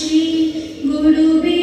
শ্রী গুরুবে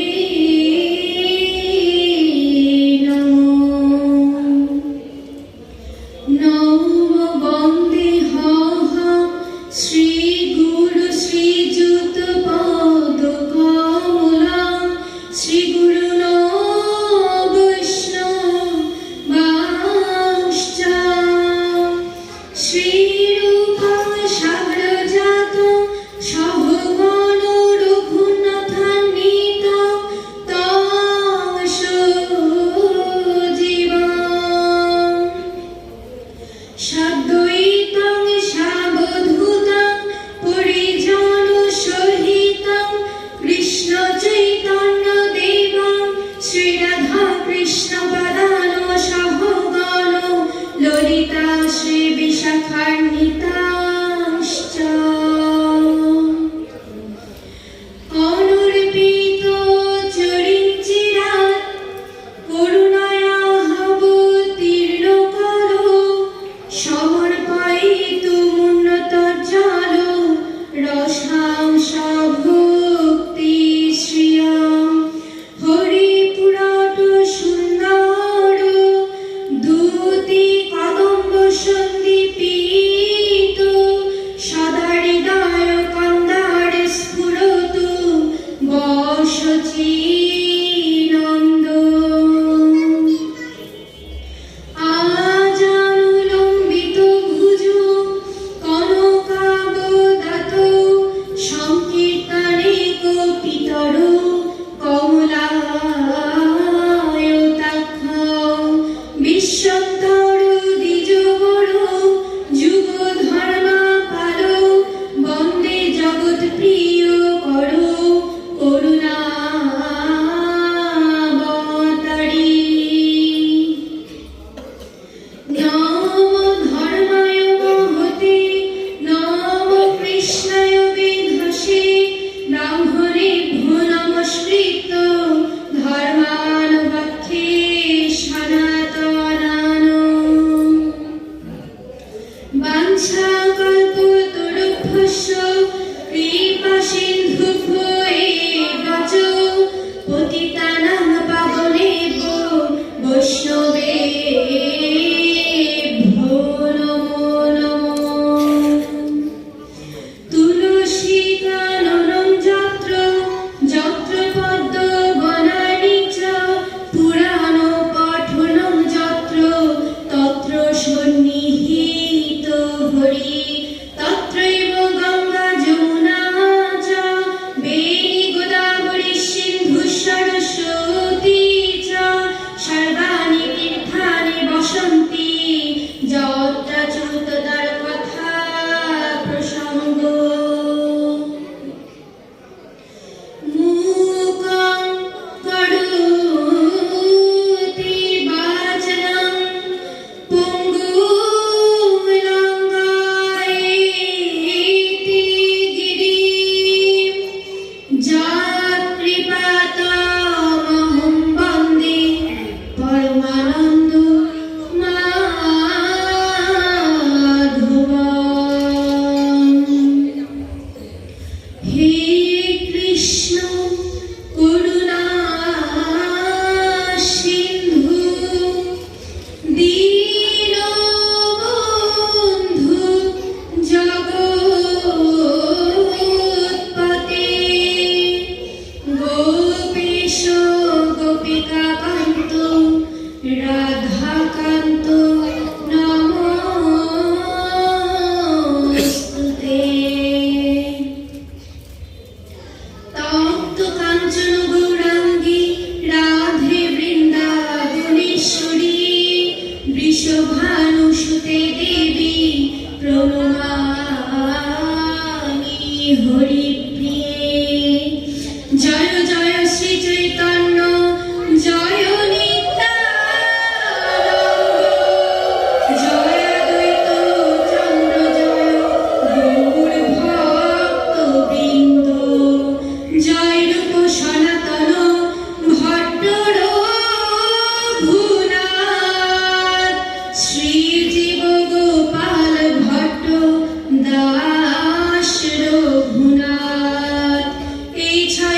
এই ছায়া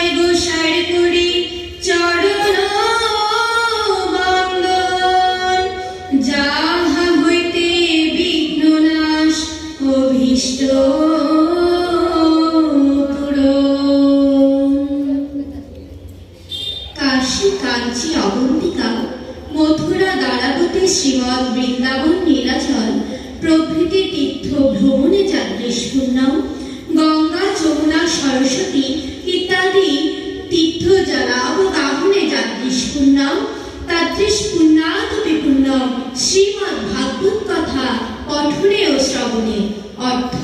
কাশী কাঞ্চি অবন্তিকা, মথুরা দ্বারাবতী শ্রীমৎ বৃন্দাবন নীলাচল প্রভৃতি তীর্থ ভ্রমণে যাদৃশ পুণ্যম, গঙ্গা যমুনা সরস্বতী ইত্যাদি তীর্থ জলাবগাহনে যাদৃশ পুণ্যম, তাদৃশ পুণ্যাদপি পুণ্যম শ্রীমদ্ ভাগবত কথা পঠনে ও শ্রবণে। অর্থ: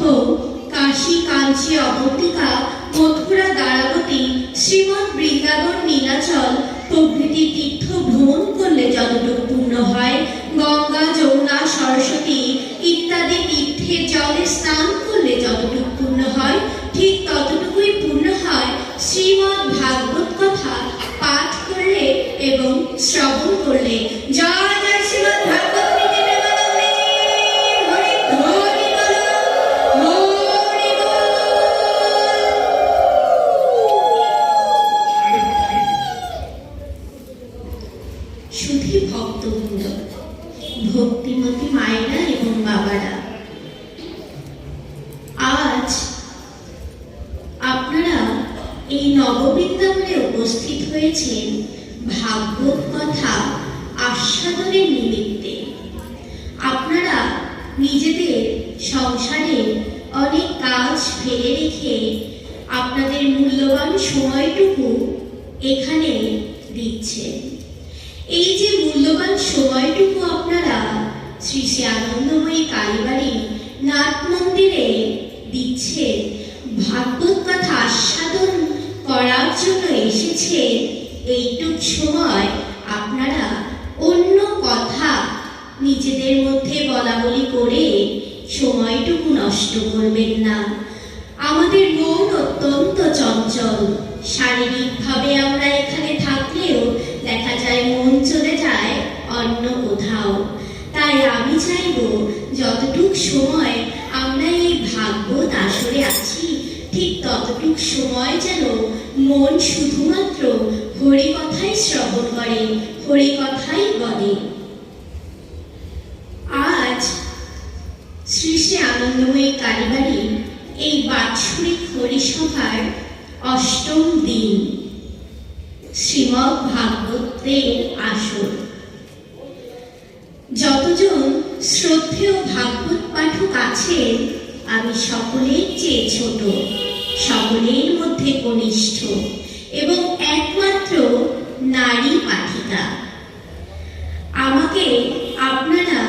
কাশী কাঞ্চি অবন্তিকা, মথুরা দ্বারাবতী শ্রীমৎ বৃন্দাবন নীলাচল প্রভৃতি তীর্থ ভ্রমণ করলে যতটুকু পূর্ণ হয়, গঙ্গা যমুনা সরস্বতী ইত্যাদি তীর্থের জলে স্নান করলে যতটুকু পূর্ণ হয়, ঠিক ততটুকুই পূর্ণ হয় শ্রীমদ্ ভাগবত কথা পাঠ করলে এবং শ্রবণ করলে। জয় জয় শ্রীমদ্ ভাগবত প্রীতি প্রেমানন্দে, হরি হরি বল, হরি বল। সুধী ভক্তবৃন্দ, ভক্তিমতী মায়েরা এবং বাবারা, আজ আপনারা এই নববৃন্দাবনে উপস্থিত হয়েছেন ভাগবত কথা আস্বাদনের নিমিত্তে। আপনারা নিজেদের সংসারে অনেক কাজ ফেলে রেখে আপনাদের মূল্যবান সময়টুকু এখানে দিচ্ছেন। এই যে মূল্যবান সময়টুকু আপনারা শ্রী শ্রী আনন্দময়ী কালীবাড়ি নাট মন্দিরে দিচ্ছেন, ভাগবত কথা আস্বাদন করার জন্য এসেছে, এইটুক সময় আপনারা অন্য কথা নিজেদের মধ্যে বলা বলি করে সময়টুকু নষ্ট করবেন না। আমাদের মন অত্যন্ত চঞ্চল, শারীরিকভাবে আমরা এখানে থাকলেও দেখা যায় মন চলে যায় অন্য কোথাও। তাই আমি চাইব যতটুক সময় আমরা এই ভাগবত আসরে আছি, ঠিক ততটুক সময় যেন মন শুধুমাত্র হরি কথাই শ্রবণ করে, হরি কথাই বলে। আজ শ্রী শ্রী আনন্দময়ী কালীবাড়ি এই বাৎসরিক হরিসভার অষ্টম দিন, শ্রীমদ্ ভাগবতের আসর। যতজন শ্রদ্ধেয় ভাগবত পাঠক আছেন, আমি সকলের চেয়ে ছোট, সকলের মধ্যে কনিষ্ঠ এবং একমাত্র নারী পাঠিকা। আমাকে আপনারা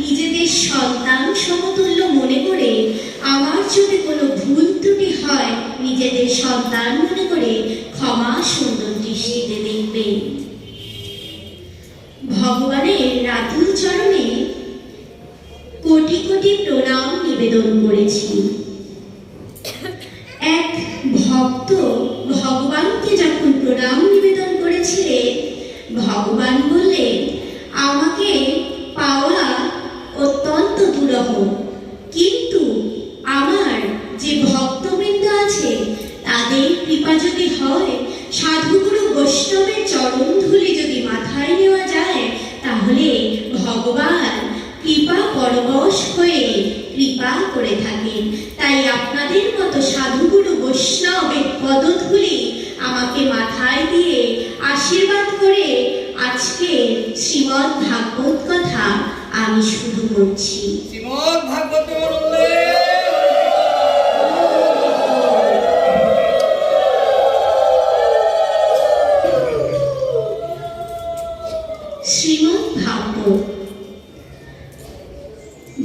নিজেদের সন্তান সমতুল্য মনে করে, আমার যদি কোনো ভুল ত্রুটি হয় নিজেদের সন্তান মনে করে ক্ষমা সুন্দর দৃষ্টিতে দেখবেন। ভগবানের রাতুল চরণে কোটি কোটি প্রণাম নিবেদন করেছি। এক ভক্ত ভগবানকে যখন প্রণাম নিবেদন করেছিলেন, ভগবান বললেন, আমাকে পাওয়া অত্যন্ত দুরূহ, কিন্তু আমার যে ভক্তবৃন্দ আছে তাদের কৃপা যদি হয়, সাধুগুরু বৈষ্ণবের চরণ ধুলি যদি মাথায় নেওয়া যায়, তাহলে ভগবান কৃপা পরবশ হয়ে কৃপা করে থাকেন। তাই আপনাদের মতো সাধুগুরু বৈষ্ণবের পদধূলি আমাকে মাথায় দিয়ে আশীর্বাদ করে আজকে শ্রীমদ্ ভাগবত কথা আমি শুরু করছি। শ্রীমদ্ ভাগবত শ্রীমদ্ ভাগবত,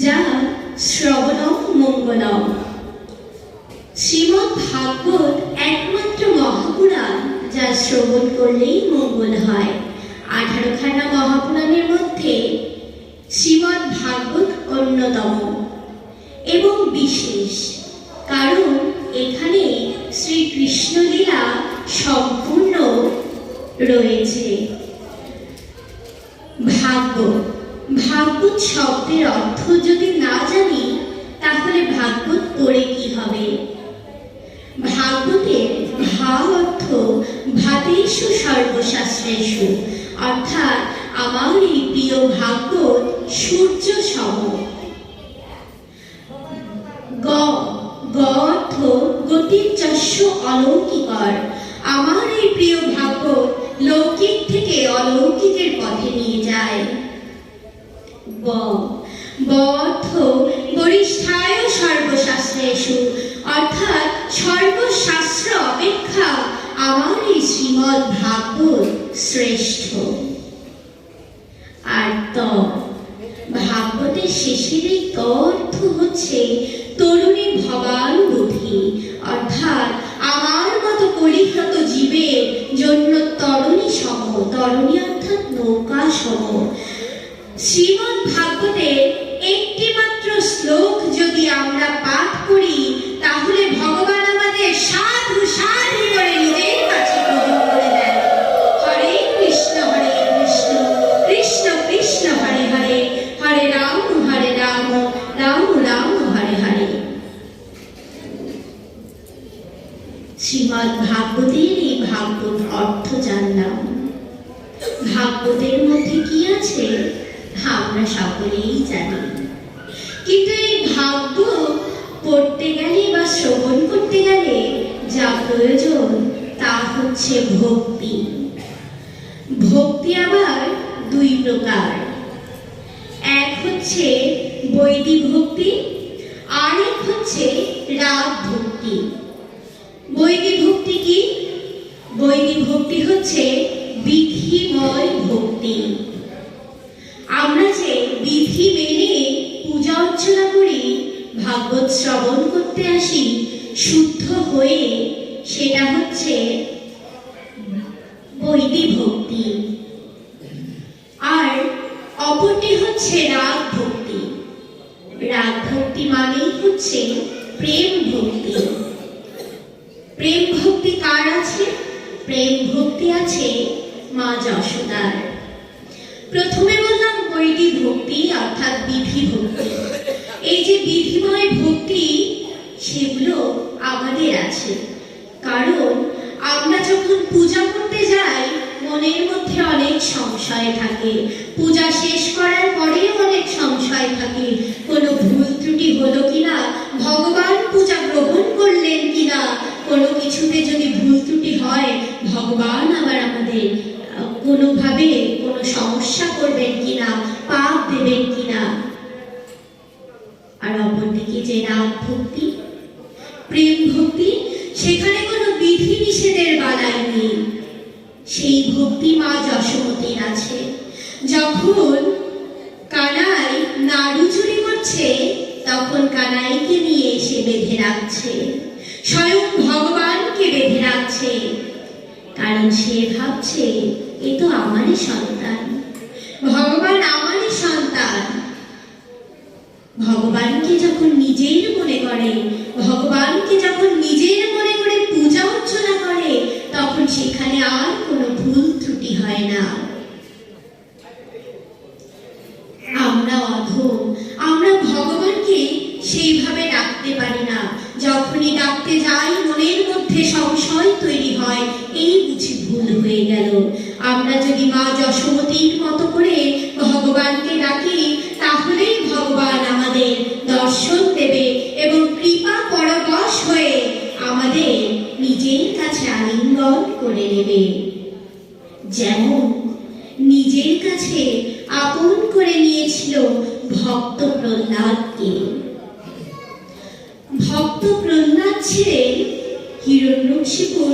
যা শ্রবণম মঙ্গলম। শ্রীমদ্ ভাগবত একমাত্র মহাপুরাণ যা শ্রবণ করলেই মঙ্গল হয়। 18খানা মহাপুরাণের মধ্যে শ্রীমদ্ ভাগবত অন্যতম এবং বিশেষ, কারণ এখানে শ্রীকৃষ্ণ লীলা সম্পূর্ণ রয়েছে। ভাগবত, ভাগবত শব্দের অর্থ যদি না জানি তাহলে ভাগবত পড়ে কি হবে? ভাগবতের ভাব অর্থ ভাবেষু সর্বশাস্ত্রেষু, অর্থাৎ আমার এই প্রিয় ভাগবত সূর্য সম। গ অর্থ গতির যশ অলৌকিকর, আমার এই প্রিয় ভাগবত লৌকিক থেকে অলৌকিকের পথে নিয়ে যায়। বর্থ গরিষ্ঠায় সর্বশাস্ত্রেষু, অর্থাৎ সর্বশাস্ত্র অপেক্ষা আমার এই শ্রীমদ্ ভাগবত শ্রেষ্ঠ। আর ভাগবতের শেষের এই অর্থ হচ্ছে তরুণী ভবানুবোধি, অর্থাৎ আমার মতো পরিহত জীবের জন্য তরুণী সম, তরুণী অর্থাৎ নৌকা সম। শ্রীমদ্ ভাগবতের একটি মাত্র শ্লোক যদি আমরা পাঠ করি, তাহলে ভগবান আমাদের সাধু সাধু করে নিজের কাছে গ্রহণ করে দেন। হরে কৃষ্ণ কৃষ্ণ কৃষ্ণ হরে হরে, হরে রাম রাম রাম হরে হরে। শ্রীমদ্ ভাগবতের এই ভাগবত অর্থ জানলাম। ভাগবতের মধ্যে কি আছে আমরা সকলেই জানি, কিন্তু এই ভাগবত পড়তে গেলে বা শ্রবণ করতে গেলে যা প্রয়োজন তা হচ্ছে ভক্তি। ভক্তি আবার দুই প্রকার, এক হচ্ছে বৈদিক ভক্তি, আর এক হচ্ছে রাগ ভক্তি। বৈদিক ভক্তি কি? বৈদিক ভক্তি হচ্ছে বিধিময় ভক্তি। আমরা যে বিধি মেনে পূজা অর্চনা করি, ভাগবত শ্রবণ করতে আসি শুদ্ধ হয়ে, সেটা হচ্ছে বৈদিক ভক্তি। আর অপরটি হচ্ছে রাগ ভক্তি। রাগ ভক্তি মানেই হচ্ছে প্রেম ভক্তি। প্রেম ভক্তি কার আছে? প্রেম ভক্তি আছে মা যশোদার। প্রথমে বললাম বৈদিক ভক্তি অর্থাৎ বিধি ভক্তি। এই যে বিধিময় ভক্তি, সেগুলো আমাদের আছে, কারণ আমরা যখন পূজা করতে যাই মনের মধ্যে অনেক সংশয় থাকে। পূজা শেষ করার পরেও অনেক সংশয় থাকে, কোনো ভুল ত্রুটি হলো কিনা, ভগবান পূজা গ্রহণ করলেন কিনা। কোনো কিছুতে যদি ভুল ত্রুটি হয়, ভগবান আবার আমাদের কোনোভাবে কোনো সমস্যা করবেন কিনা, পাপ দেবেন কিনা। আর অপরদিকে যে রাগ ভক্তি, প্রেম ভক্তি, সেখানে কোনো বিধি নিষেধের বালাই নেই। সেই ভক্তি মা যশোমতীর আছে। যখন কানাই নাড়ু চুরি করছে, তখন কানাইকে নিয়ে এসে বেঁধে রাখছে, স্বয়ং ভগবানকে বেঁধে রাখছে, কারণ সে ভাবছে এ তো আমারই সন্তান, ভগবান আমারই সন্তান। ভগবানকে যখন নিজের মনে করে, ভগবানকে যখন নিজের মনে করে পূজা অর্চনা করে, তখন সেখানে আর কোনো ভুল ত্রুটি হয় না। আমরা অধম, আমরা ভগবানকে সেইভাবে ডাকতে পারি না। যখনই ডাকতে যাই মনের মধ্যে সংশয় তৈরি হয়, এই বুঝি ভুল হয়ে গেল। আমরা যদি মা যশোমতীর মতো করে ভগবানকে ডাকি, তাহলেই ভগবান আমাদের দর্শন দেবে এবং কৃপা পরবশ হয়ে আমাদের নিজের কাছে আলিঙ্গন করে নেবে। যেমন নিজের কাছে আপন করে নিয়েছিল ভক্ত প্রহ্লাদকে। ভক্ত প্রহ্লাদ ছিলেন হিরণ্যকশিপুর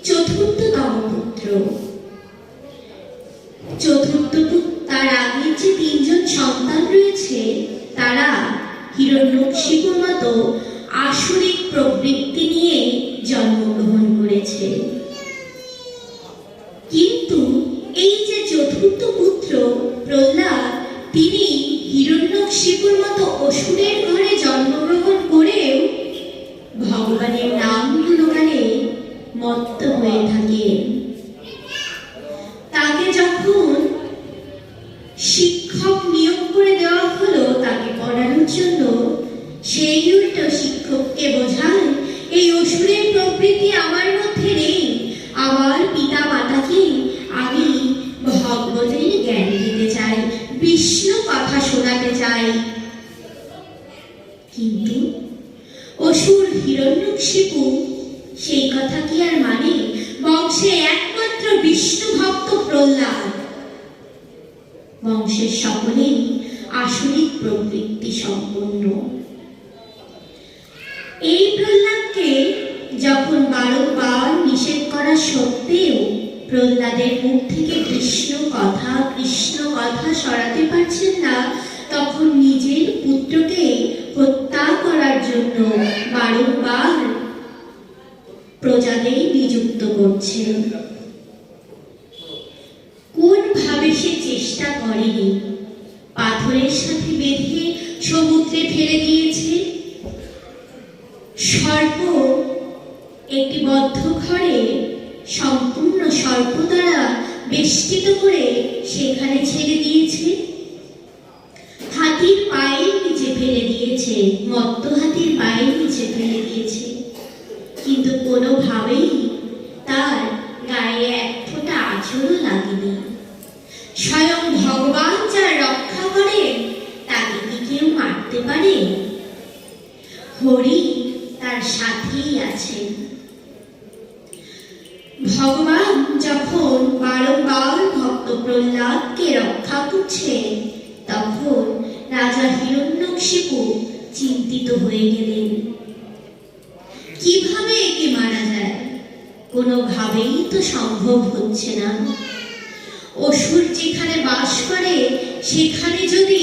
চতুর্থতম পুত্র। তার আগের যে তিনজন সন্তান রয়েছে, তারা হিরণ্যকশিপুর মতো আসুরিক প্রবৃত্তি নিয়ে জন্মগ্রহণ করেছে। কিন্তু এই যে চতুর্থ পুত্র প্রহ্লাদ, তিনি হিরণ্যকশিপুর মতো অসুরের ঘরে জন্মগ্রহণ করেও ভগবানের নাম গুণগানে মত্ত হয়ে থাকেন। তাকে যখন শিক্ষক নিয়োগ করে দেওয়া হলো তাকে পড়ানোর জন্য, সেই উল্টো শিক্ষককে বোঝান এই অসুরের প্রবৃত্তি আমার মধ্যে নেই, আমার পিতা মাতাকে আমি ভগবতের জ্ঞান দিতে চাই, বিষ্ণু কথা শোনাতে চাই। কিন্তু অসুর হিরণ্যকশিপু সেই কথা কি আর মানে? বংশে একমাত্র বিষ্ণু ভক্ত প্রহ্লাদ। বংশের সকলেই আসরিক প্রবৃত্তি সম্পন্ন। এই প্রহ্লাদকে যখন বারংবার নিষেধ করা সত্ত্বেও প্রহ্লাদের মুখ থেকে কৃষ্ণ কথা সরাতে পারছেন না, তখন নিজের পুত্রকে হত্যা করার জন্য বারংবার প্রজাদের নিযুক্ত করছেন। কোনভাবে সে চেষ্টা করেনি, পাথরের সাথে বেঁধে সমুদ্রে ফেলে দিয়েছে। সর্প একটি বদ্ধ ঘরে সম্পূর্ণ সর্প দ্বারা বেষ্টিত করে সেখানে ছেড়ে দিয়েছে। হাতির পায়ের নিচে ফেলে দিয়েছে, মত্ত হাতির পায়ের নিচে ফেলে দিয়েছে, কিন্তু কোনোভাবেই তার গায়ে এক ফোঁটা আঁচড়ও লাগেনি। স্বয়ং ভগবান যার রক্ষা করেন তাকে কি কেউ মারতে পারে? হরি তার সাথেই আছেন। ভগবান যখন বারংবার ভক্ত প্রহ্লাদকে রক্ষা করছেন, তখন রাজা হিরণ্যকশিপু চিন্তিত হয়ে গেলেন। কিভাবে একে মারা যায়? কোনোভাবেই তো সম্ভব হচ্ছে না। অসুর যেখানে বাস করে সেখানে যদি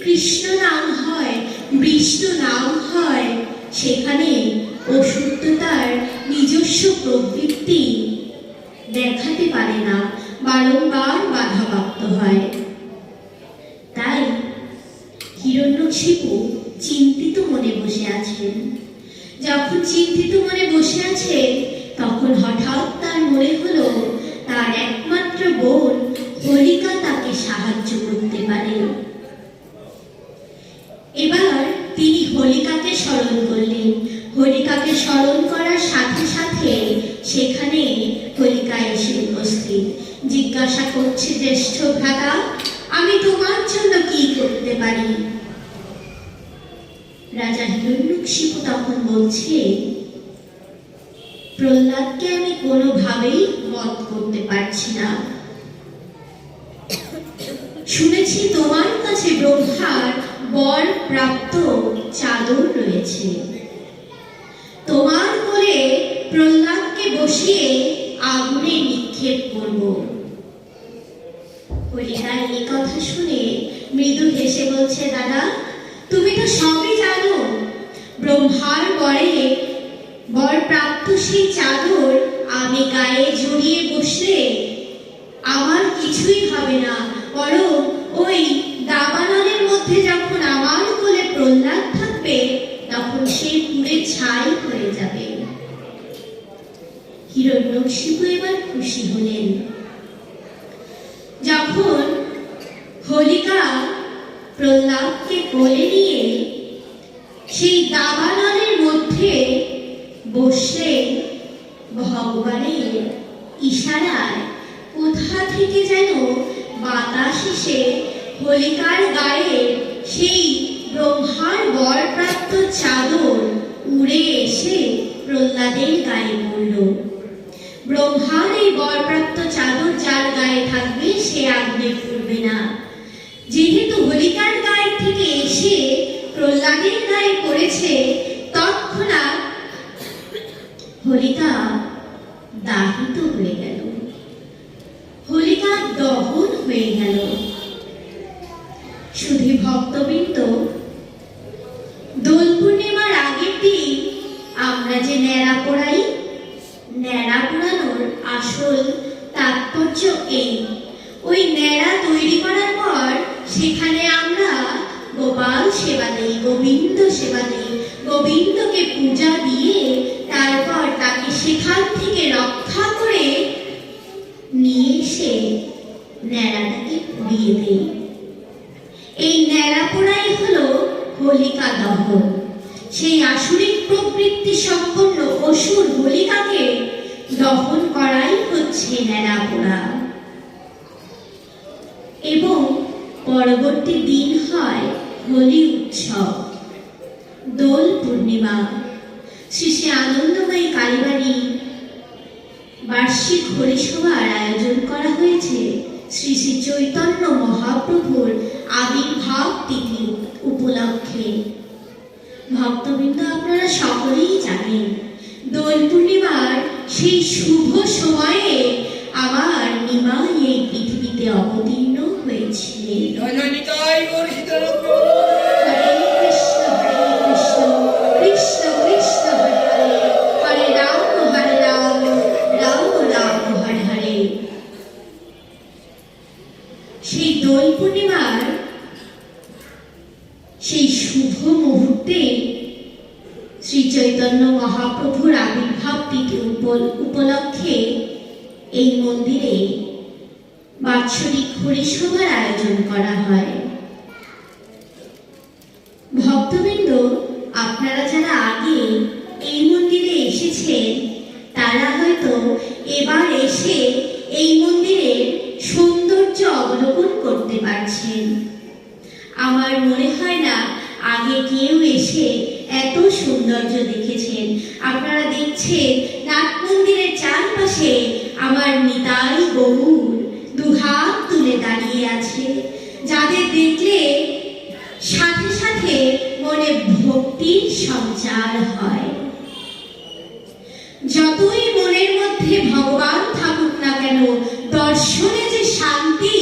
কৃষ্ণ নাম হয়, বিষ্ণু নাম হয়, সেখানে অসুর তো তার নিজস্ব প্রবৃত্তি দেখাতে পারে না, বারংবার বাধাপ্রাপ্ত হয়। তাই হিরণ্যকশিপু চিন্তিত মনে বসে আছেন। যখন চিন্তিত মনে বসে আছেন, তখন হঠাৎ তার মনে হলো তার একমাত্র বোন হোলিকা তাকে সাহায্য করতে পারে। এবার তিনি হোলিকাকে স্মরণ করলেন। হোলিকাকে স্মরণ করার সাথে সাথে সেখানে হোলিকা এসে উপস্থিত। জিজ্ঞাসা করছে, জ্যেষ্ঠ ভ্রাতা, আমি তোমার জন্য কি করতে পারি? রাজা হিরণ্যকশিপু তখন বলছে, প্রহ্লাদকে আমি কোনোভাবেই বধ করতে পারছি না। শুনেছি তোমার কাছে ব্রহ্মার বর প্রাপ্ত চাদর রয়েছে। তোমার কোলে প্রহ্লাদকে বসিয়ে আগুনে নিক্ষেপ করব। হোলিকা এই কথা শুনে মৃদু হেসে বলছে, দাদা, তুমি তো সবই জানো। ব্রহ্মার বর প্রাপ্ত সেই চাদর আমি গায়ে জড়িয়ে বসলে আমার কিছুই হবে না, বরং ওই দাবানলের মধ্যে যখন আমার কোলে প্রহ্লাদ থাকবে, তখন সে পুড়ে ছাই হয়ে যাবে। হিরণ্যকশিপু এবার খুশি হলেন। যখন হোলিকা প্রহ্লাদকে কোলে নিয়ে সেই দাবানলের মধ্যে বসে ভগবানের ইশারায় কোথা থেকে যেন বাতাস এসে হোলিকার গায়ে সেই ব্রহ্মার বরপ্রাপ্ত চাদর উড়ে এসে প্রহ্লাদের গায়ে পড়ল। ব্রহ্মার এই বরপ্রাপ্ত চাদর যার গায়ে থাকবে সে আগুনে পুড়বে না। যেহেতু হোলিকার গায়ে থেকে এসে প্রহ্লাদের গায়ে পড়েছে, তৎক্ষণাৎ হোলিকা দাহিত হয়ে গেল, হোলিকা দহন হয়ে গেল। শুধু ভক্তবৃন্দ, দোল পূর্ণিমার আগের দিন আমরা যে ন্যাড়া পোড়াই, ন্যাড়া পোড়ানোর আসল তাৎপর্য এই, ওই ন্যাড়া তৈরি করার পর সেখানে আমরা গোপাল সেবা দেই, গোবিন্দ সেবা দেই, গোবিন্দকে পূজা দিয়ে তারপর তাকে সেখান থেকে রক্ষা করে নিয়ে এসে ন্যাড়াটাকে পুড়িয়ে দেই। এই ন্যাড়া পোড়াই হলো হোলিকা দহন। সেই আসুরিক প্রবৃত্তি সম্পন্ন অসুর হোলিকাকে দহন করাই হচ্ছে ন্যাড়া পোড়া। এবং পরবর্তী দিন হয় হোলি উৎসব, দোল পূর্ণিমা। শ্রী শ্রী আনন্দময়ী কালীবাড়ি বার্ষিক হরিসভার আয়োজন করা হয়েছে শ্রী শ্রী চৈতন্য মহাপ্রভুর আবির্ভাব তিথি উপলক্ষে। ভক্তবৃন্দ, আপনারা সকলেই জানেন দোল পূর্ণিমার সেই শুভ সময়ে আমার নিমাই এই পৃথিবীতে অবতীর্ণ হয়েছিলেন। হরে কৃষ্ণ কৃষ্ণ কৃষ্ণ হরে হরে, হরে রাম রাম রাম হরে হরে। সেই দোল পূর্ণিমার সেই শুভ মুহূর্তে শ্রী চৈতন্য মহাপ্রভুর আবির্ভাব তিথি উপলক্ষে এই মন্দিরে বাৎসরিক হরিসভার আয়োজন করা হয়। ভক্তবৃন্দ, আপনারা যারা আগে এই মন্দিরে এসেছেন তারা হয়তো এবার এসে এই মন্দিরের সৌন্দর্য অবলোকন করতে পারছেন। আমার মনে হয় না আগে কেউ এসে এত সৌন্দর্য দেখেছেন। আপনারা দেখছেন নাট মন্দিরের চারপাশে আমার নিতাই গৌর দুহাত তুলে দাঁড়িয়ে আছে, যাদের দেখলে সাথে সাথে মনে ভক্তির সঞ্চার হয়। যতই মনের মধ্যে ভগবান থাকুক না কেন, দর্শনে যে শান্তি,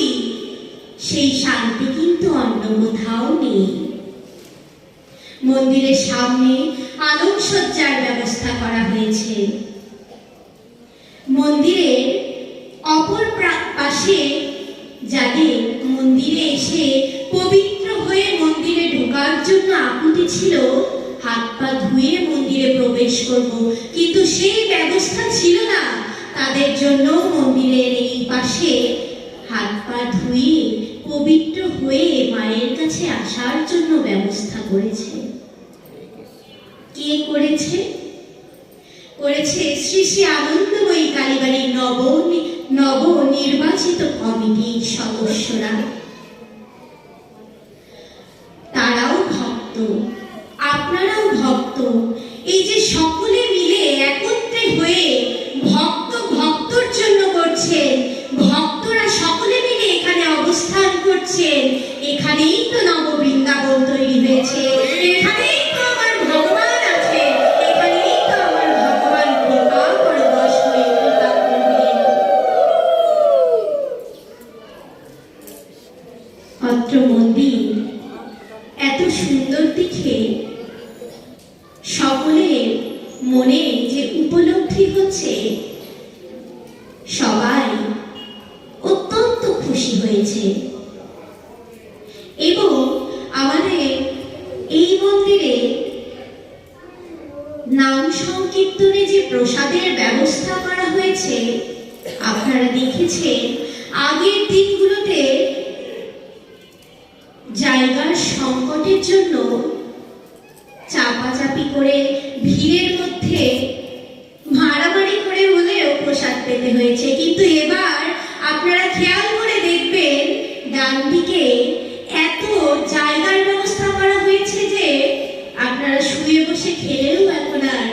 সেই শান্তি কিন্তু অন্য কোথাও নেই। মন্দিরের সামনে আলোকসজ্জার ব্যবস্থা করা হয়েছে। মন্দিরের অপর পাশে যাদের মন্দিরে এসে পবিত্র হয়ে মন্দিরে ঢোকার জন্য আকুতি ছিল, হাত পা ধুয়ে মন্দিরে প্রবেশ করব, কিন্তু সেই ব্যবস্থা ছিল না। তাদের জন্য মন্দিরের এই পাশে হাত পা ধুয়ে পবিত্র হয়ে মায়ের কাছে আসার জন্য ব্যবস্থা করেছে। কে করেছে? করেছে শ্রী শ্রী আনন্দময়ী কালীবাড়ির নবনির্বাচিত কমিটির সদস্যরা। তারাও ভক্ত, আপনারাও ভক্ত। এই যে সকলে মিলে একত্রে হয়ে ভক্তর জন্য করছেন, ভক্তরা সকলে মিলে এখানে অবস্থান করছেন, এখানেই তো নববৃন্দাবন তৈরি হয়েছে, এখানেই তো আমার ভগবান আছে, এখানেই তো আমার ভগবান কৃপা করে বশ হয়ে কৃপা করবেন। অত্র মন্দির এত সুন্দর দেখে সকলের মনে যে উপলব্ধি হচ্ছে, সবাই অত্যন্ত খুশি হয়েছে। এবং আমাদের এই মন্দিরে নাম সংকীর্তনে যে প্রসাদের ব্যবস্থা করা হয়েছে, আপনারা দেখেছেন আগের দিনগুলোতে জায়গার সংকটের জন্য চাপাচাপি করে ভিড়ের মধ্যে মারামারি করে হলেও প্রসাদ পেতে হয়েছে। কিন্তু এবার আপনারা খেয়াল করে দেখবেন ডান দিকে এত জায়গার ব্যবস্থা করা হয়েছে যে আপনারা শুয়ে বসে খেলেও এখন আর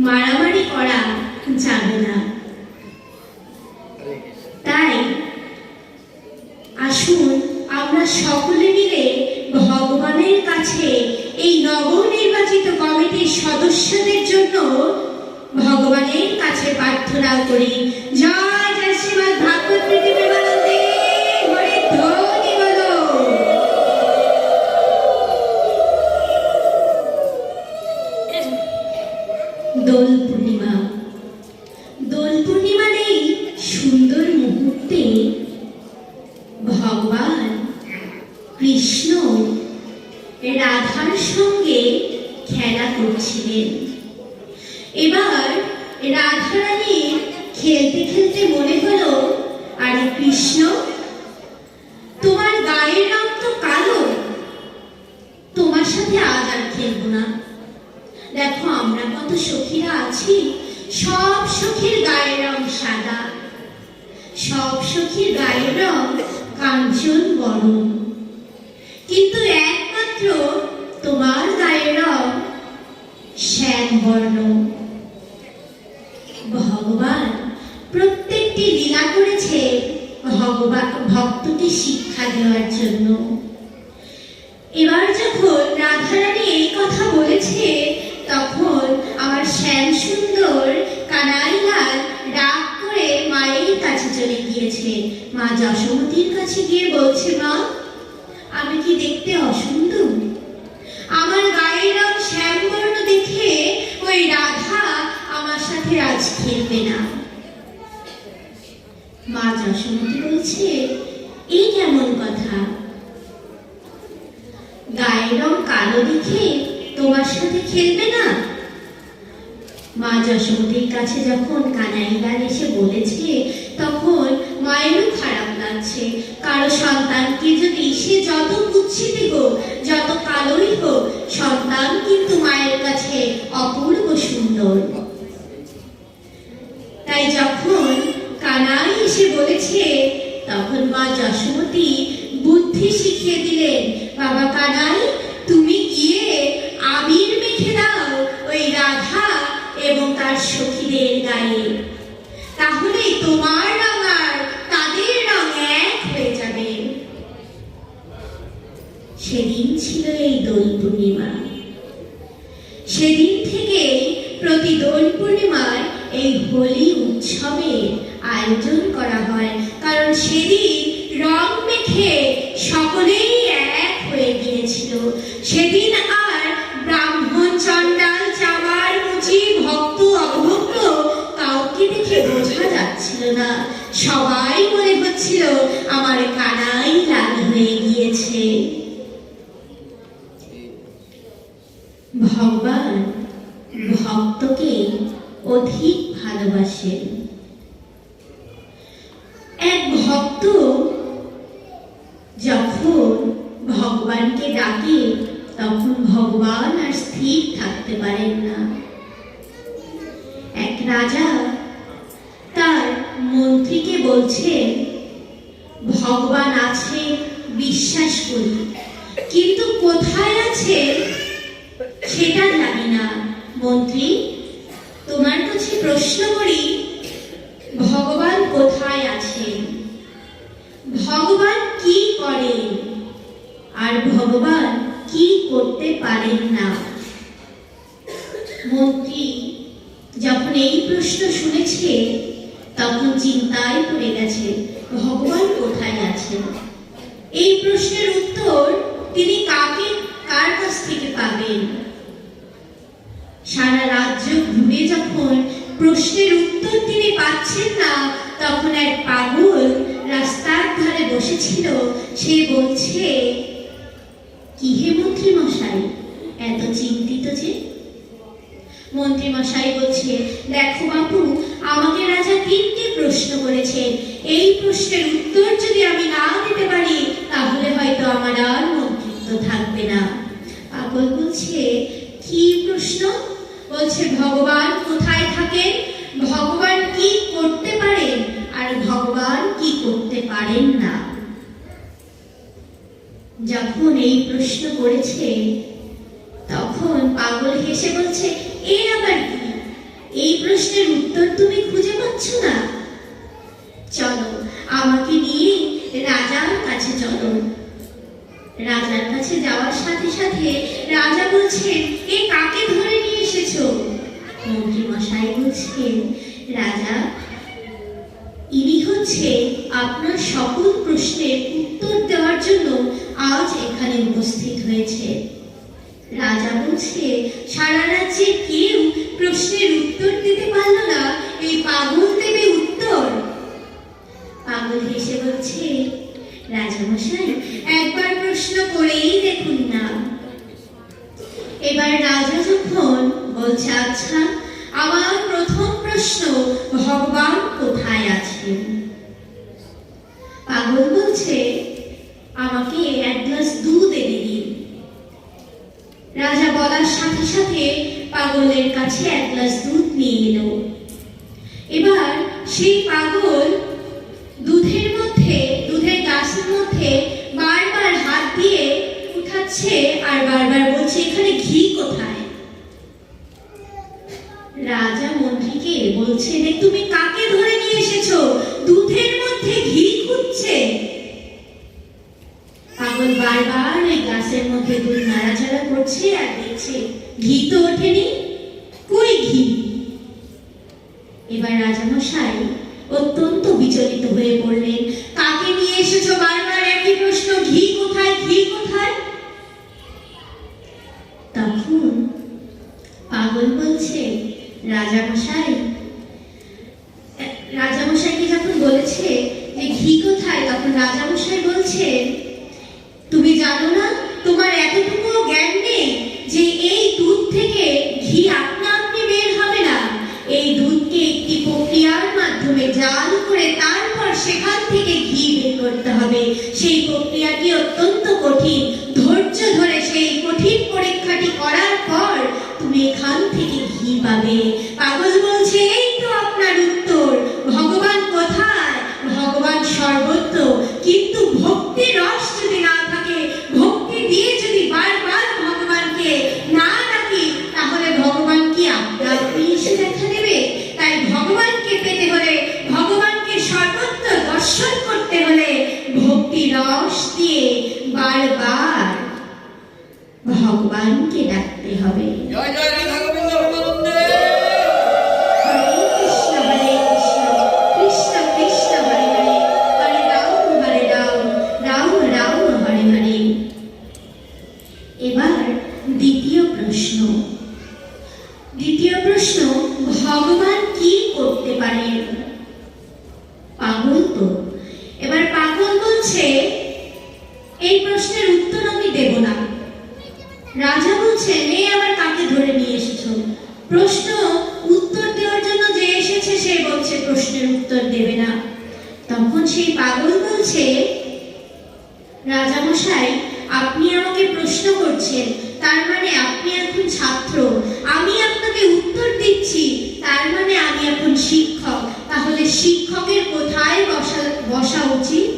মারামারি করা যাবে না। তাই আসুন আমরা সকলে মিলে ভগবানের কাছে এই নবনির্বাচিত কমিটির সদস্যদের জন্য ভগবানের কাছে প্রার্থনা করি। জয় জয় শ্রীমদ ভাগবত প্রেমানন্দে হরি ধ্বনি বলো। দোল পূর্ণিমা, দোল পূর্ণিমার এই সুন্দর মুহূর্তে ভগবান কৃষ্ণ রাধার সঙ্গে খেলা করছিলেন। এবার রাধারানী খেলতে খেলতে মনে হলো, আরে কৃষ্ণ, তোমার গায়ের রং তো কালো, তোমার সাথে আজ আর খেলবো না। দেখো আমরা কত সখীরা আছি, সব সখীর গায়ের রং সাদা, সব সখীর গায়ের রং কাঞ্চন বরণ, কিন্তু একমাত্র তোমার গায়ের রং শ্যাম বর্ণ। ভগবান একটি লীলা করেছে ভগবান ভক্তকে শিক্ষা দেওয়ার জন্য। এবার যখন রাধারানী এই কথা বলেছে, তখন আমার শ্যাম সুন্দর কানাইলাল রাগ করে মায়ের কাছে চলে গিয়েছে। মা যশোমতীর কাছে গিয়ে বলছে, মা, আমি কি দেখতে অসুন্দর? আমার গায়ের রং শ্যামবর্ণ দেখে ওই রাধা আমার সাথে আজ খেলবে না। মা যশোমতী বলছে, এই কেমন কথা? গায়ের রং কালো দেখে তোমার সাথে খেলবে না? মা যশোমতীর কাছে যখন কানাইলাল এসে বলেছে, তখন মায়েরও খারাপ লাগছে। কারো সন্তানকে যদি সে যত কুৎসিত হোক, যত কালোই হোক, সন্তান কিন্তু মায়ের কাছে অপূর্ব সুন্দর। তাই যখন কানাই এসে বলেছে, তখন মা যশোমতী বুদ্ধি শিখিয়ে দিলেন, বাবা কানাই, তুমি গিয়ে আবির মেখে দাও ওই রাধা এবং তার সখীদের গায়ে, তাহলে তোমার রং আর তাদের রং এক হয়ে যাবে। সেদিন ছিল এই দোল পূর্ণিমা। সেদিন থেকে প্রতি দোল পূর্ণিমায় এই হোলি উৎসবের আয়োজন করা হয়, কারণ সেদিন রং মেখে সকলেই এক হয়ে গিয়েছিল। সেদিন আর ব্রাহ্মণ, চণ্ডাল, চামার, মুচি, ভক্ত, অভক্ত কাউকে দেখে বোঝা যাচ্ছিল না। সবাই মনে হচ্ছিল আমার কানাই লাল হয়ে গিয়েছে। ভগবান ভক্তকে অধিক ভালোবাসেন। এক ভক্ত যখন ভগবানকে ডাকে, তখন ভগবান আর স্থির থাকতে পারেন না। এক রাজা তার মন্ত্রীকে বলছেন, ভগবান আছে বিশ্বাস করি, কিন্তু কোথায় আছে সেটা জানি না। মন্ত্রী, তোমার কাছে প্রশ্ন করি, ভগবান কোথায় আছেন? ভগবান কি করেন? আর ভগবান কি করতে পারেন না? মন্ত্রী যখন এই প্রশ্ন শুনেছে, তখন চিন্তায় পড়ে গেছে, ভগবান কোথায় আছেন? এই প্রশ্নের উত্তর তিনি কার কাছ থেকে পাবেন? সারা রাজ্য ঘুরে যখন প্রশ্নের উত্তর তিনি পাচ্ছেন না, তখন এক পাগল রাস্তার ধারে বসেছিল। সে বলছে, কি হে মন্ত্রী মশাই, এত চিন্তিত যে? মন্ত্রী মশাই বলছে, দেখো বাবু, আমাকে রাজা 3টে প্রশ্ন করেছে। এই প্রশ্নের উত্তর যদি আমি না দিতে পারি, তাহলে হয়তো আমার আর মন্ত্রিত্ব থাকবে না। পাগল বলছে, কি প্রশ্ন? বলছে, ভগবান কোথায় থাকেন, ভগবান কি করতে পারেন, আর ভগবান কি করতে পারেন না। যখন এই প্রশ্ন করেছে, তখন পাগল হেসে বলছে, এ আবার কি? এই প্রশ্নের উত্তর তুমি খুঁজে পাচ্ছ না? চলো, আমাকে নিয়ে রাজার কাছে চলো। রাজার কাছে যাওয়ার সাথে সাথে রাজা বলছেন, এ কাকে ধরে নিয়ে এসেছো? মন্ত্রী মশাই বলছেন, রাজা, ইনি হচ্ছে আপনার সকল প্রশ্নের উত্তর দেওয়ার জন্য আজ এখানে উপস্থিত হয়েছে। রাজা বলছে, সারা রাজ্যে কেউ প্রশ্নের উত্তর দিতে পারল না, এই পাগল দেবে উত্তর? পাগল হেসে বলছে, রাজামশাই, একবার প্রশ্ন করেই দেখুন না। এবার রাজা যখন বলছে, আচ্ছা, আমার প্রথম প্রশ্ন, ভগবান কোথায় আছেন? পাগল বলছে, আমাকে 1 গ্লাস দুধ এনে দিন। রাজা বলার সাথে সাথে পাগলের কাছে 1 গ্লাস দুধ নিয়ে এলো। এবার সেই পাগল দুধের গ্লাসের মধ্যে বারবার হাত দিয়ে উঠাচ্ছে আর বারবার বলছে, এখানে ঘি কোথায়? রাজা মন্ত্রীকে বলছে, তুমি কাকে ধরে নিয়ে এসেছো? দুধের মধ্যে ঘি খুঁজছে। পাগল বারবার ওই গ্লাসের মধ্যে দুধ নাড়াচাড়া করছে আর দেখছে ঘি তো ওঠেনি, কই ঘি? এবার রাজামশাই অত্যন্ত বিচলিত হয়ে পড়লেন। কাকে নিয়ে এসেছো? বারবার একই প্রশ্ন, ঘি কোথায়, ঘি কোথায়? তখন পাগল বলছে, রাজামশাইকে যখন বলেছে যে ঘি কোথায়, তখন রাজামশাই বলছে, তুমি জানো না, তোমার এতটুকু জ্ঞান নেই যে এই দুধ থেকে ঘি আপনা আপনি বের হবে না। এই দুধকে একটি প্রক্রিয়ার মাধ্যমে জাল করে তারপর সেখান থেকে ঘি বের করতে হবে। সেই প্রক্রিয়াটি অত্যন্ত কঠিন। ধৈর্য ধরে সেই কঠিন পরীক্ষাটি করার পর তুমি এখান থেকে ঘি পাবে। পাগল বলছে, এই তো আপনার উত্তর। ভগবান কোথায়? ভগবান সর্বত্র, কিন্তু ভক্তি রস যদি না থাকে, ভক্তি দিয়ে যদি বারবার ভগবানকে না ডাকি, তাহলে ভগবান কি আপনি এসে দেখা দেবে? তাই ভগবানকে পেতে হলে, ভগবানকে সর্বত্র দর্শন করতে হলে ভক্তি রস দিয়ে বারবার ভগবানকে ডাকতে হবে। জয় জয় রাধা গোবিন্দ প্রেমানন্দে। হরে কৃষ্ণ কৃষ্ণ কৃষ্ণ হরে হরে, হরে রাম রাম রাম হরে হরে। এবার দ্বিতীয় প্রশ্ন, ভগবান কি করতে পারেন? পাগল তো। এবার পাগল বলছে, এই প্রশ্নের উত্তর আমি দেব না। রাজা বলছেন, এই আবার কাকে ধরে নিয়ে এসেছো? প্রশ্ন উত্তর দেওয়ার জন্য যে এসেছে সে বলছে প্রশ্নের উত্তর দেবে না। তখন সেই পাগল বলছে, রাজামশাই, আপনি আমাকে প্রশ্ন করছেন, তার মানে আপনি এখন ছাত্র, আমি আপনাকে উত্তর দিচ্ছি, তার মানে আমি এখন শিক্ষক। তাহলে শিক্ষকের কোথায় বসা উচিত?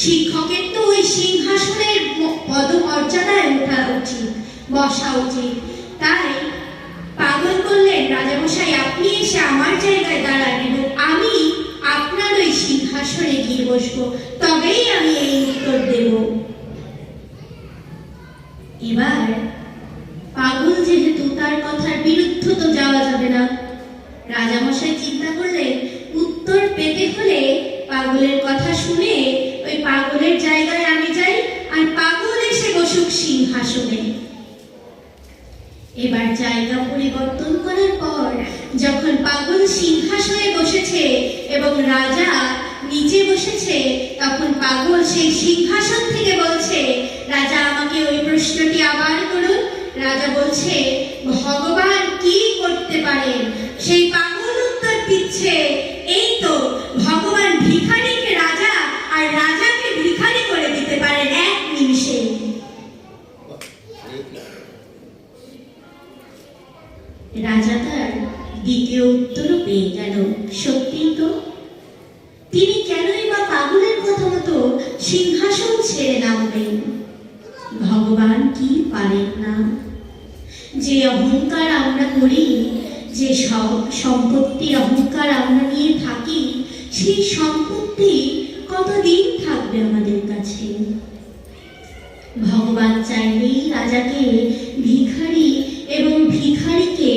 শিক্ষকের তো ওই সিংহাসনের পদমর্যাদায় ওঠা উচিত, বসা উচিত। তাই পাগল বললেন, রাজামশাই, আপনি এসে আমার জায়গায় দাঁড়ান এবং আমি আপনার ওই সিংহাসনে গিয়ে বসবো, তবেই আমি এই উত্তর দেব। এবার পাগল যেহেতু, তার কথার বিরুদ্ধ তো যাওয়া যাবে না। রাজামশাই চিন্তা করলেন, উত্তর পেতে হলে পাগলের কথা শুনে ওই পাগলের জায়গায় আমি যাই, আর পাগল এসে বসুক সিংহাসনে। এবার জায়গা পরিবর্তন করার পর যখন পাগল সিংহাসনে বসেছে এবং রাজা নিচে বসেছে, তখন পাগল সেই সিংহাসন থেকে বলছে, রাজা আমাকে ওই প্রশ্নটি আবার করুন। রাজা বলছে, ভগবান কি করতে পারেন? সেই পাগল উত্তর দিচ্ছে, এই তো ভগবান ভিখারিকে রাজা আর রাজাকে ভিখারি করে দিতে পারেন এক নিমিষে। রাজা তার দ্বিতীয় উত্তরও পেয়ে গেল। সত্যি তো, তিনি কেনই বা পাগলের কথা মতো সিংহাসন ছেড়ে নামবেন? ভগবান কি পারেন না? যে অহংকার আমরা করি, যে সম্পত্তির অহংকার আমরা নিয়ে থাকি, সেই সম্পত্তি কতদিন থাকবে আমাদের কাছে? ভগবান চাইলেই রাজাকে ভিখারি এবং ভিখারিকে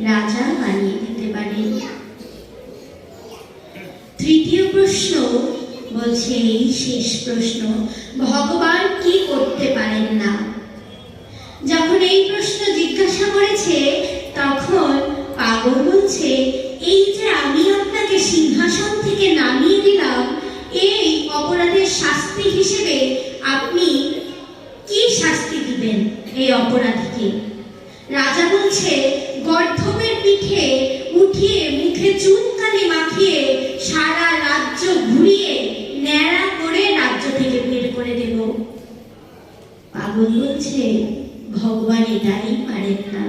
রাজা বানিয়ে দিতে পারেন। তৃতীয় প্রশ্ন বলছে, এই শেষ প্রশ্ন, ভগবান কি করতে পারেন না? যখন এই প্রশ্ন জিজ্ঞাসা করেছে, তখন পাগল বলছে, এই যে আমি আপনাকে সিংহাসন থেকে নামিয়ে দিলাম, এই অপরাধের শাস্তি হিসেবে আপনি কি শাস্তি দিবেন এই অপরাধীকে? রাজা বলছে, গর্ধবের পিঠে উঠিয়ে মুখে চুনকালি মাখিয়ে সারা রাজ্য ঘুরিয়ে ন্যাড়া করে রাজ্য থেকে বের করে দেব। পাগল বলছে, ভগবান এটাই পারেন না।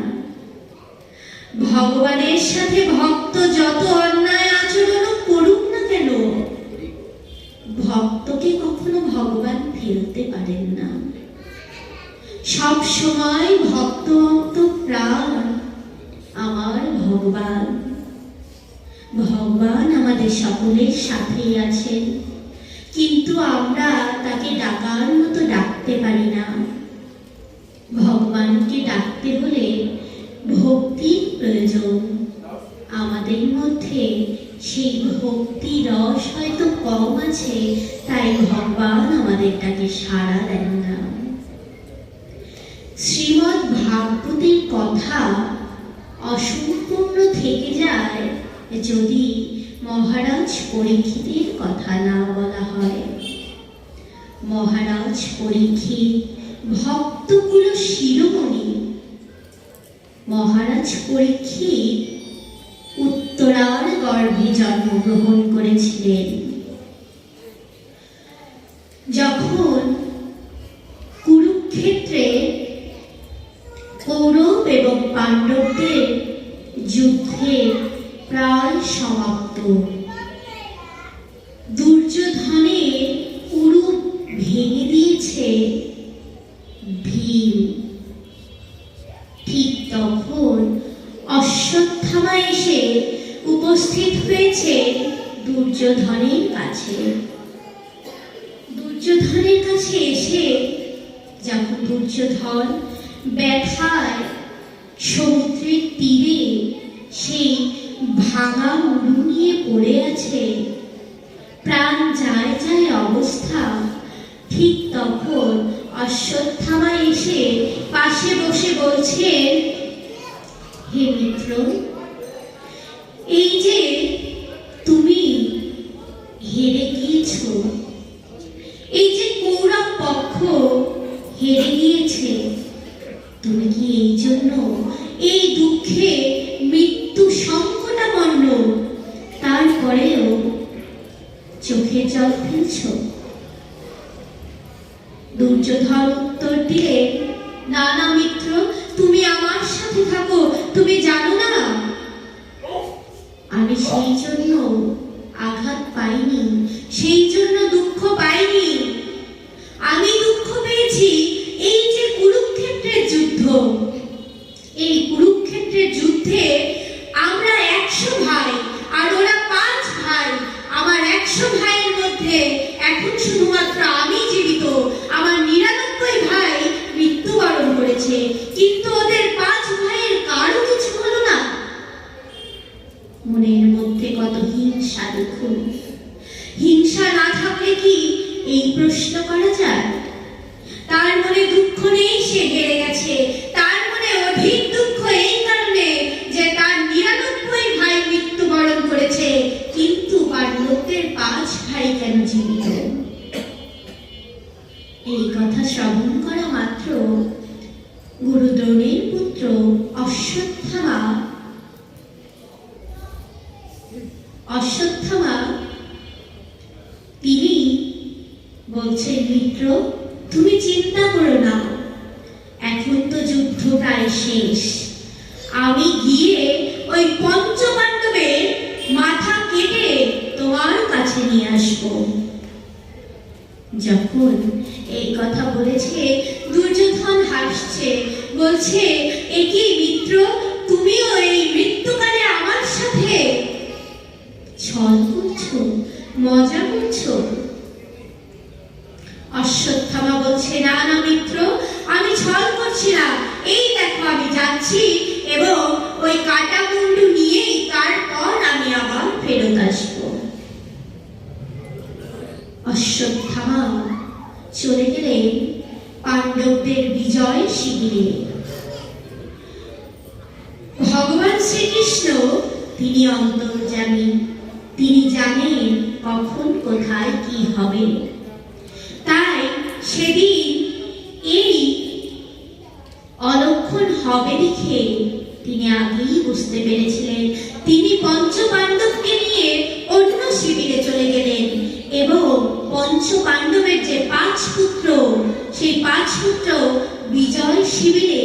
ভগবানের সাথে ভক্ত যত অন্যায় আচরণ করুক না কেন, ভক্তকে কখনো ভগবান ফেলতে পারেন না। সব সময় ভক্ত প্রাণ আমার ভগবান। ভগবান আমাদের আমাদের সকলের সাথেই আছেন, কিন্তু আমরা তাকে ডাকার মতো ডাকতে পারি না। ভগবানকে ডাকতে হলে ভক্তির প্রয়োজন। আমাদের মধ্যে সেই ভক্তি রস হয়তো কম আছে, তাই ভগবান আমাদেরটাকে সাড়া দেন না। শ্রীমদ্ ভাগবতের কথা অসম্পূর্ণ থেকে যায় যদি মহারাজ পরীক্ষিতের কথা না বলা হয়। মহারাজ পরীক্ষিত ভক্তকুল শিরোমণি। মহারাজ পরীক্ষিত উত্তরার গর্ভে জন্মগ্রহণ করেছিলেন। যখন কুরুক্ষেত্রে কৌরব এবং পাণ্ডবদের যুদ্ধে প্রায় সমাপ্ত, দুর্যোধনের উরু ভেঙে দিয়েছে ভীম, ঠিক তখন অশ্বত্থামা এসে উপস্থিত হয়েছে দুর্যোধনের কাছে। দুর্যোধনের কাছে এসে যখন দুর্যোধন ব্যথায় সমুদ্রের তীরে সেই ভাঙা উরু নিয়ে পড়ে আছে, প্রাণ যায় যায় অবস্থা, ঠিক তখন অশ্বত্থামা এসে পাশে বসে বলছেন, হে মিত্র, এই যে তুমি হেরে গিয়েছ, এই যে কৌরব পক্ষ হেরে গিয়েছে, তুমি কি এই জন্য এই দুঃখে মৃত্যু সংকটাপন্ন তারপরেও চোখে জল ফেলছ? দুর্যোধন উত্তর দিলেন, না না মিত্র, তুমি আমার সাথে থাকো, তুমি জানো না আমি সেই জন্য আঘাত পাইনি, সেই জন্য দুঃখ পাইনি। আমি দুঃখ পেয়েছি এই যে কুরুক্ষেত্রের যুদ্ধ। এই কুরুক্ষেত্রের যুদ্ধে আমরা 100 ভাই আর ওরা 5 ভাই। আমার 100 ভাইয়ের মধ্যে এখন শুধুমাত্র আমি জীবিত, আমার 99 ভাই মৃত্যুবরণ করেছে, কিন্তু ওদের 5 ভাইয়ের কারো কিছু হলো না। মনের মধ্যে কত হিংসা দেখুন। হিংসা না থাকলে কি এই প্রশ্ন করা যায়? তার মনে দুঃখ নেই, সে হেরে গেছে। তার মনে অধিক দুঃখ এই কারণে যে তার 99 ভাই মৃত্যুবরণ করেছে, কিন্তু পাণ্ডবদের 5 ভাই কেন জীবিত? এই কথা শ্রবণ করা মাত্র গুরুদ্রোণের পুত্র অশ্বত্থামা তিনি বলছেন, মিত্র, তুমি চিন্তা করো না, এখন তো যুদ্ধ প্রায় শেষ। আমি গিয়ে ওই পঞ্চপাণ্ডবের মাথা কেটে তোমার কাছে নিয়ে আসবো। যখন এই কথা বলেছে, দুর্যোধন হাসছে, বলছে, একই মিত্র, তুমিও এই মৃত্যুকালে আমার সাথে ছল করছো, মজা করছো? অশ্বত্থামা বলছে, না না মিত্র, আমি ছল করছি না। এই দেখো আমি যাচ্ছি এবং ওই কাটা মুন্ডু নিয়েই তারপর আমি আবার ফেরত আসবো। অশ্বত্থামা চলে গেলেন পাণ্ডবদের বিজয় শিবিরে। ভগবান শ্রীকৃষ্ণ তিনি অন্তর্যামী, তিনি জানেন কখন কোথায় কি হবে। তাই সেদিন এই অলক্ষণ হবে দেখে তিনি আগেই বুঝতে পেরেছিলেন। তিনি পঞ্চপাণ্ডবকে নিয়ে অন্য শিবিরে চলে গেলেন এবং পঞ্চপাণ্ডবের যে 5 পুত্র, সেই 5 পুত্র বিজয় শিবিরে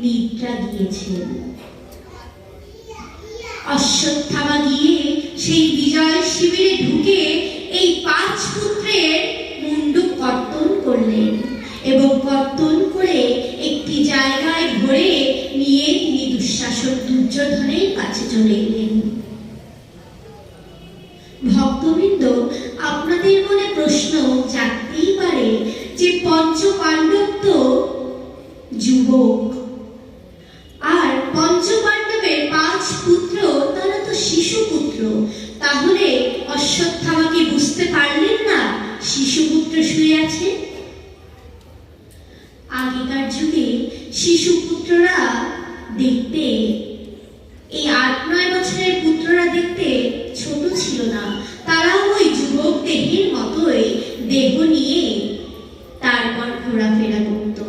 নিদ্রা দিয়েছেন। অশ্বত্থামা গিয়ে সেই বিজয় শিবিরে ঢুকে এই 5 পুত্রের মুন্ডু কর্তন করলেন এবং কর্তন করে একটি জায়গায় ধরে নিয়ে তিনি দুঃশাসক দুর্যোধনের কাছে চলে এলেন। প্রশ্ন জাগতেই পারে যে পঞ্চ পাণ্ডব তো যুবক, আর পঞ্চ পাণ্ডবের 5 পুত্র তারা তো শিশু পুত্র। তাহলে অশ্বত্থামা কি বুঝতে পারলেন না শিশুপুত্র শুয়ে আছে? আগেকার যুগে শিশুপুত্ররা দেখতে, এই 8-9 বছরের পুত্ররা দেখতে ছোট ছিল না, তারা ওই যুবক দেহের মতোই দেহ নিয়ে তারপর ঘোরাফেরা করত।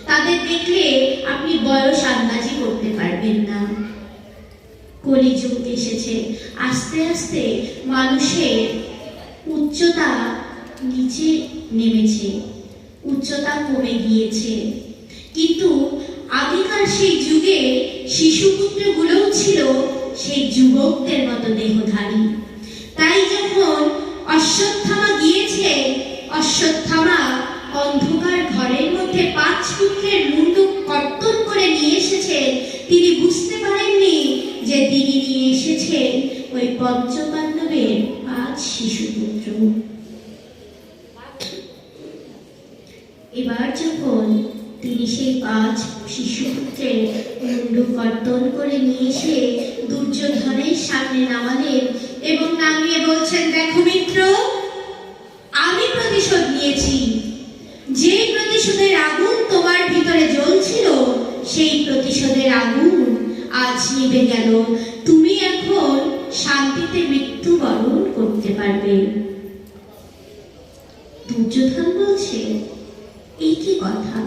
তাদের দেখলে আপনি বয়স আন্দাজি করতে পারবেন না। কলিযুগ এসেছে, আস্তে আস্তে মানুষের উচ্চতা নিচে নেমেছে, উচ্চতা কমে গিয়েছে, কিন্তু আগেকার সেই যুগে শিশুপুত্রগুলোও ছিল সেই যুবকদের মতো দেহধারী। তাই যখন অশ্বত্থামা গিয়েছে, অশ্বত্থামা অন্ধকার ঘরের মধ্যে 5 পুত্রের মুন্ডু কর্তন করে নিয়ে এসেছেন, তিনি বুঝতে পারেননি যে তিনি নিয়ে এসেছেন ওই পঞ্চপাণ্ডবের 5 শিশুপুত্র। এবার যখন তিনি সেই 5 শিশুপুত্রের মুন্ডু কর্তন করে নিয়ে এসে দুর্যোধনের সামনে নামালেন এবং নামিয়ে বলছেন, দেখো মিত্র, আমি প্রতিশোধ নিয়েছি। যে প্রতিশোধের আগুন তোমার ভিতরে জ্বলছিল, সেই প্রতিশোধের আগুন আজ নিভে গেল। তুমি এখন শান্তিতে মৃত্যুবরণ করতে পারবে। দুর্যোধন বলছে, এই কি কথা?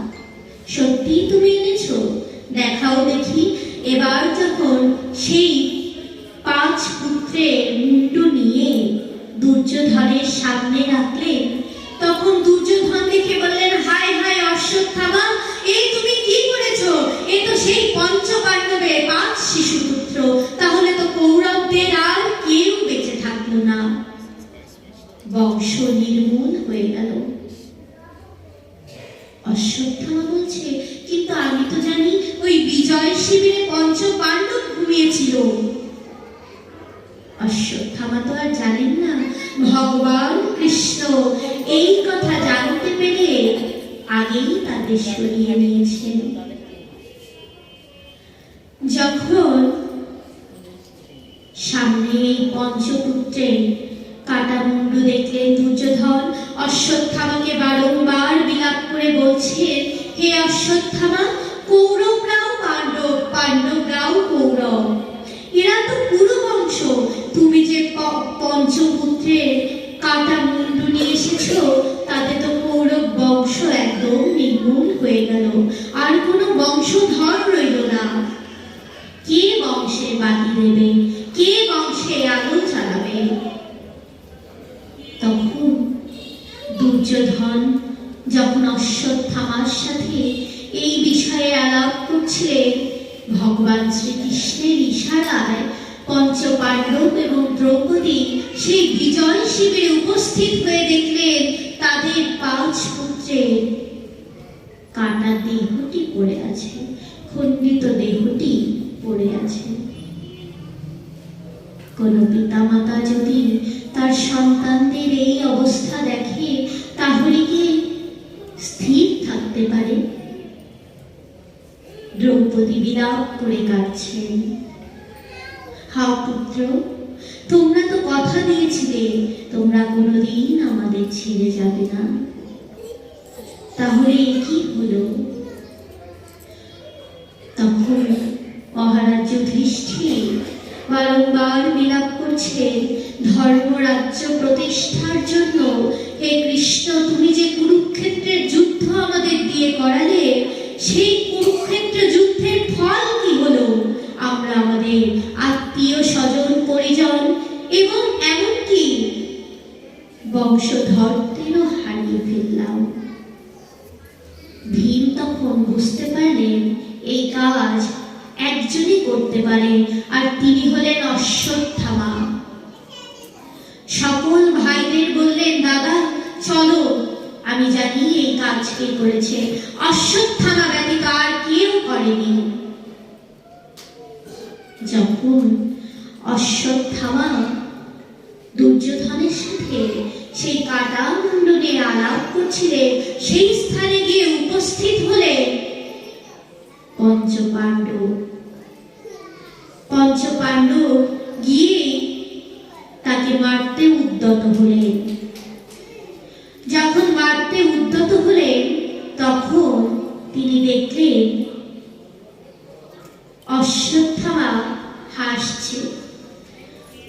সত্যি তুমি এনেছো? দেখাও দেখি। এবার যখন সেই 5 পুত্রের মুন্ডু নিয়ে দুর্যোধনের সামনে রাখলেন, তখন দুর্যোধন দেখে বললেন, হায় হায় অশ্বত্থামা, এই তুমি কি করেছো? এ তো সেই পঞ্চপাণ্ডবের 5 শিশুপুত্র। তাহলে তো কৌরবদের আর কেউ বেঁচে থাকলো না, বংশ নির্মূল হয়ে গেল। অশ্বত্থামা বলছে, কিন্তু আমি তো জানি ওই বিজয় শিবিরে পঞ্চপাণ্ডব ঘুমিয়েছিল। অশ্বত্থামা তো আর জানেন না, ভগবান কৃষ্ণ এই কথা জানতে পেরে আগেই তাদের সরিয়ে নিয়েছেন। যখন সামনে এই পঞ্চপুত্রের কাটা মুন্ডু দেখলেন দুর্যোধন, অশ্বত্থামাকে বারংবার বিলাপ করে বলছেন, হে অশ্বত্থামা, কৌরবরাও পাণ্ডব, পাণ্ডবরাও কৌরব, এরা তো পুরো বংশ। তুমি যে পঞ্চপুত্রের কাটা মুন্ডু নিয়ে এসেছো, তাতে তো কৌরব বংশ একদম নির্মূল হয়ে গেল, আর কোনো বংশধর রইল না। কে বংশে বাতি দেবে? কে বংশে আলো চালাবে? তখন দুর্যোধন যখন অশ্বত্থামার সাথে এই বিষয়ে আলাপ করছিলেন, ভগবান শ্রীকৃষ্ণের ইশারায় পঞ্চপাণ্ডব এবং দ্রৌপদী সেই বিজয় শিবিরে উপস্থিত হয়ে দেখলেন তাদের 5 পুত্রের কাটা দেহটি পড়ে আছে, খণ্ডিত দেহটি পড়ে আছে। কোন পিতামাতা যদি তার সন্তানদের এই অবস্থা দেখে, তাহলে কি স্থির থাকতে পারে? দ্রৌপদী বিলাপ করে কাঁদছেন, হা পুত্র, তোমরা তো কথা দিয়েছিলে তোমরা কোনোদিন আমাদের ছেড়ে যাবে না, তাহলে কি হলো? তখন মহারাজ যুধিষ্ঠির বারংবার বিলাপ করছেন, ধর্মরাজ্য প্রতিষ্ঠার জন্য হে কৃষ্ণ, তুমি যে কুরুক্ষেত্রের যুদ্ধ আমাদের দিয়ে করালে, সেই কুরুক্ষেত্র যুদ্ধের ফল কি হলো? আমরা আমাদের আত্মীয় স্বজন পরিজন এবং এমনকি বংশধরদেরও হারিয়ে ফেললাম। ভীম তখন বুঝতে পারলেন এই কাজ একজনই করতে পারে, আর তিনি হলেন অশ্বত্থামা। সকল ভাইদের বললেন, দাদা চলো, আমি জানি এই কাজ কে করেছে, অশ্বত্থামা ব্যতীত আর কেউ করেনি। যখন অশ্বত্থামা দুর্যোধনের সাথে সেই কাটা মুন্ড নিয়ে আলাপ করছিলেন, সেই স্থানে গিয়ে উপস্থিত হলেন পঞ্চপাণ্ডব। পঞ্চপাণ্ডব গিয়ে তাকে মারতে উদ্যত হলেন। যখন মারতে উদ্যত হলেন তখন তিনি দেখলেন অশ্বত্থামা হাসছে।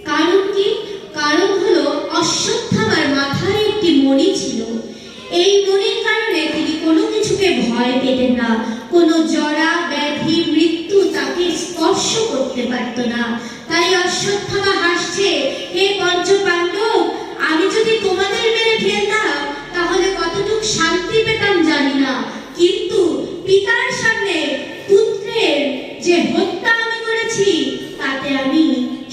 কারণ কি? কারণ হলো অশ্বত্থামার মাথায় একটি মণি ছিল। এই মণির কারণে তিনি কোনো কিছুকে ভয় পেতেন না। কোনো জরা ব্যাধি মৃত্যু তাকে স্পর্শ করতে পারত না। তাই অশ্বত্থামা হাসছে, হে পঞ্চপাণ্ডব, আমি যদি তোমাদের মেরে ফেলতাম তাহলে কতটুকু শান্তি পেতাম জানি না, কিন্তু পিতার সামনে পুত্রের যে হত্যা আমি করেছি তাতে আমি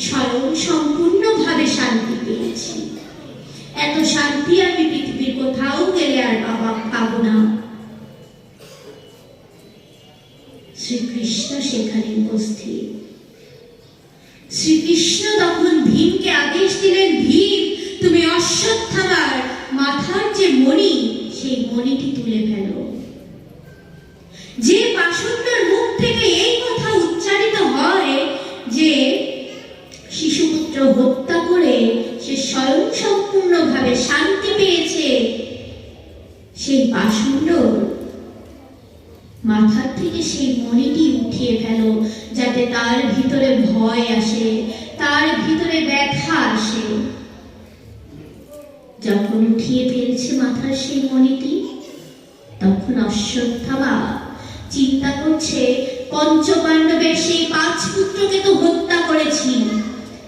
স্বয়ং সম্পূর্ণভাবে শান্তি পেয়েছি। এত শান্তি আমি পৃথিবীর কোথাও গেলে আর পাবো না। শ্রীকৃষ্ণ সেখানে উপস্থিত। শ্রীকৃষ্ণ তখন ভীমকে আদেশ দিলেন, ভীম, তুমি অশ্বত্থামার মাথার যে মণি সেই মণিটি তুলে ফেলো। যে পাষণ্ডের মুখ থেকে এই কথা উচ্চারিত হয় যে শিশুপুত্র হত্যা করে সে স্বয়ং সম্পূর্ণভাবে শান্তি পেয়েছে, সেই পাষণ্ড মাথার থেকে সেই মণিটি উঠিয়ে ফেলো, যাতে তার ভিতরে ভয় আসে, তার ভিতরে ব্যথা আসে। যখন উঠিয়ে ফেলছে মাথার সেই মণিটি, তখন অশ্বত্থামা চিন্তা করছে, পঞ্চপাণ্ডবের সেই 5 পুত্রকে তো হত্যা করেছি,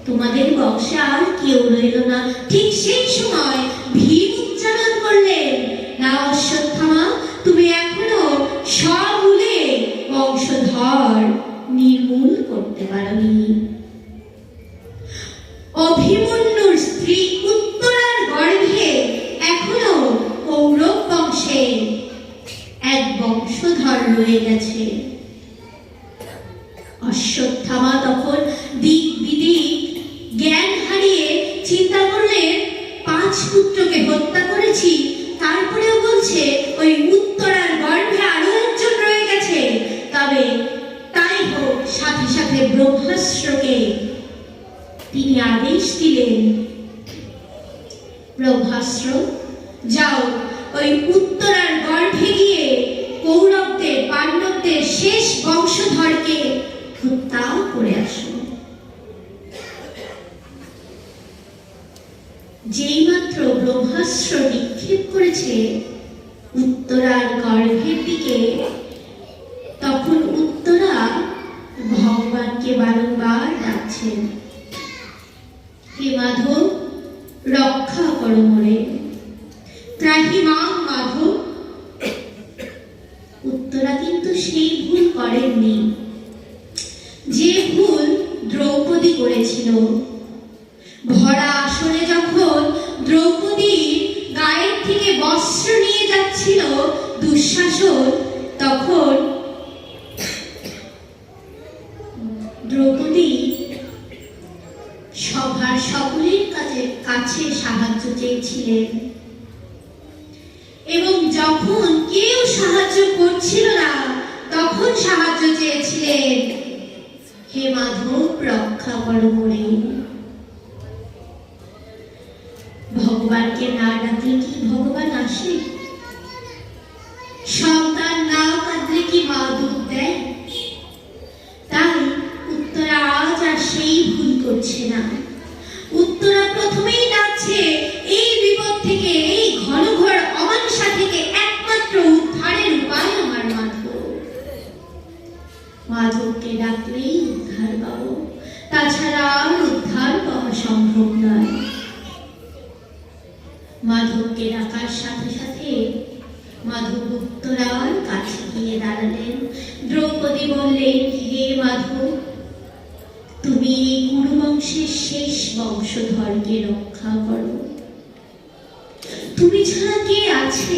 তোমাদের বংশে আর কেউ রইল না। ঠিক সেই সময় ভীম উচ্চারণ করলেন, না অশ্বত্থামা, তুমি এখনো সমূলে বংশধর নির্মূল করতে পারোনি। অভিমন্যুর স্ত্রী উত্তরার গর্ভে এখনো কৌরব বংশে এক বংশধর রয়ে গেছে। অশ্বত্থামা তখন দিক বিদিক জ্ঞান হারিয়ে চিন্তা করলেন, 5 পুত্রকে হত্যা করেছি, তারপরেও বলছে ওই উত্তরার গর্ভে আরো একজন রয়ে গেছে। তবে তাই হোক, সাথে সাথে ব্রহ্মাস্ত্রকে তিনি আদেশ দিলেন, ব্রহ্মাস্ত্র, যাও ওই উত্তরার গর্ভে গিয়ে কৌরবদের পাণ্ডবদের শেষ বংশধরকে হত্যা করে আসো। যেই মাত্র ব্রহ্মাস্ত্র নিক্ষেপ করেছে উত্তরার গর্ভের দিকে, তখন উত্তরা ভগবানকে বারংবার ডাকছেন, হে মাধব, রক্ষা করো মোরে, ত্রাহি মাং মাধব। উত্তরা কিন্তু সেই ভুল করেননি যে ভুল দ্রৌপদী করেছিল। ভরা আসরে যখন দ্রৌপদীর গায়ের থেকে বস্ত্র নিয়ে যাচ্ছিল দুঃশাসন, তখন দ্রৌপদী সভার সকলের কাছে সাহায্য চেয়েছিলেন, এবং যখন কেউ সাহায্য করছিল না তখন সাহায্য চেয়েছিলেন, হে মাধব, রক্ষা করো মোরে। ভগবানকে না ডাকলে কি ভগবান আসে? সন্তান না কাঁদলে কি মা দুধ দেয়? তাই উত্তরা আজ আর সেই ভুল করছে না। উত্তরা প্রথমেই ডাকছে, এই বিপদ থেকে, এই ঘন ঘর অমানুষা থেকে একমাত্র উদ্ধারের উপায় আমার মাধব। মাধবকে ডাকলেই উদ্ধার পাবো, তাছাড়া আর উদ্ধার পাওয়া সম্ভব নয়। মাধবকে ডাকার সাথে সাথে মাধব উত্তরার কাছে গিয়ে দাঁড়ালেন। দ্রৌপদী বললেন, হে মাধব, তুমি এই কুরুবংশের শেষ বংশধরকে রক্ষা করো। তুমি ছাড়া কে আছে?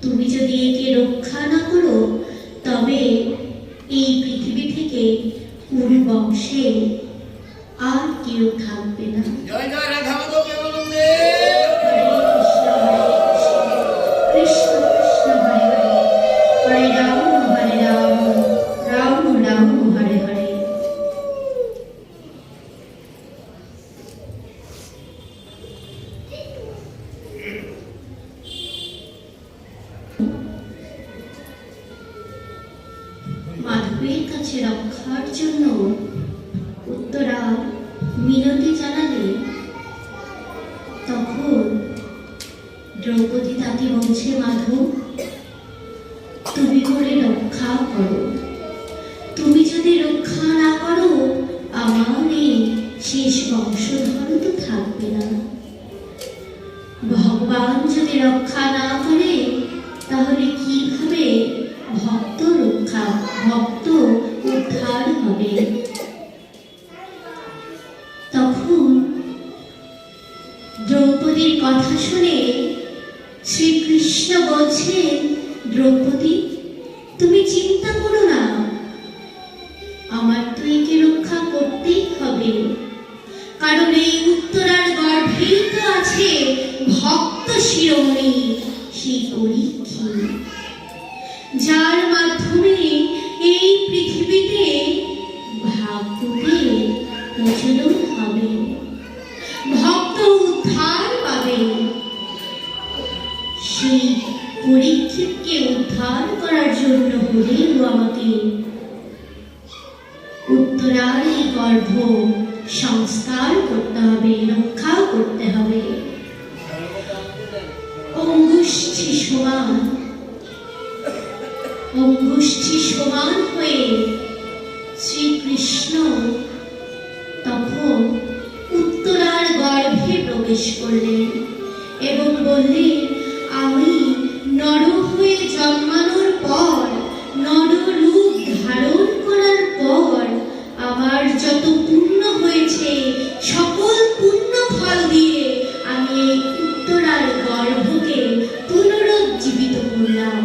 তুমি যদি একে রক্ষা না করো তবে এই পৃথিবী থেকে কুরুবংশে আর কেউ থাকবে না। জয় জয় রাধা মাধব প্রেমানন্দে। কাছে রক্ষার জন্য উত্তরা মিনতি জানালে তখন দ্রৌপদী তাকে বলছে, মাধব তুমি করে রক্ষা করো, তুমি যদি রক্ষা না করো আমার এই শেষ বংশধর তো থাকবে না। ভগবান যদি রক্ষা না করে তাহলে কিভাবে ভক্ত উদ্ধার হবে? তখন দ্রৌপদীর কথা শুনে শ্রীকৃষ্ণ বলছেন, দ্রৌপদী তুমি চিন্তা করো না, আমার তো একে রক্ষা করতেই হবে, কারণ এই উত্তরার গর্ভেই তো আছে ভক্ত শিরোমণি সেই পরীক্ষিত, যার মাধ্যমে এই পৃথিবীতে ভাগ্যকে প্রচলন হবে, ভক্ত উদ্ধার পাবে। সেই পরীক্ষিতকে উদ্ধার করার জন্য হলেও আমাকে উত্তরার এই গর্ভ সংস্কার করতে হবে, রক্ষা করতে হবে। অঙ্গুষ্ঠী সমান হয়ে শ্রীকৃষ্ণ তখন উত্তরার গর্ভে প্রবেশ করলেন এবং বললেন, আমি নর হয়ে জন্মানোর পর, নর রূপ ধারণ করার পর আমার যত পুণ্য হয়েছে সকল পুণ্য ফল দিয়ে আমি এই উত্তরার গর্ভকে পুনরুজ্জীবিত করলাম।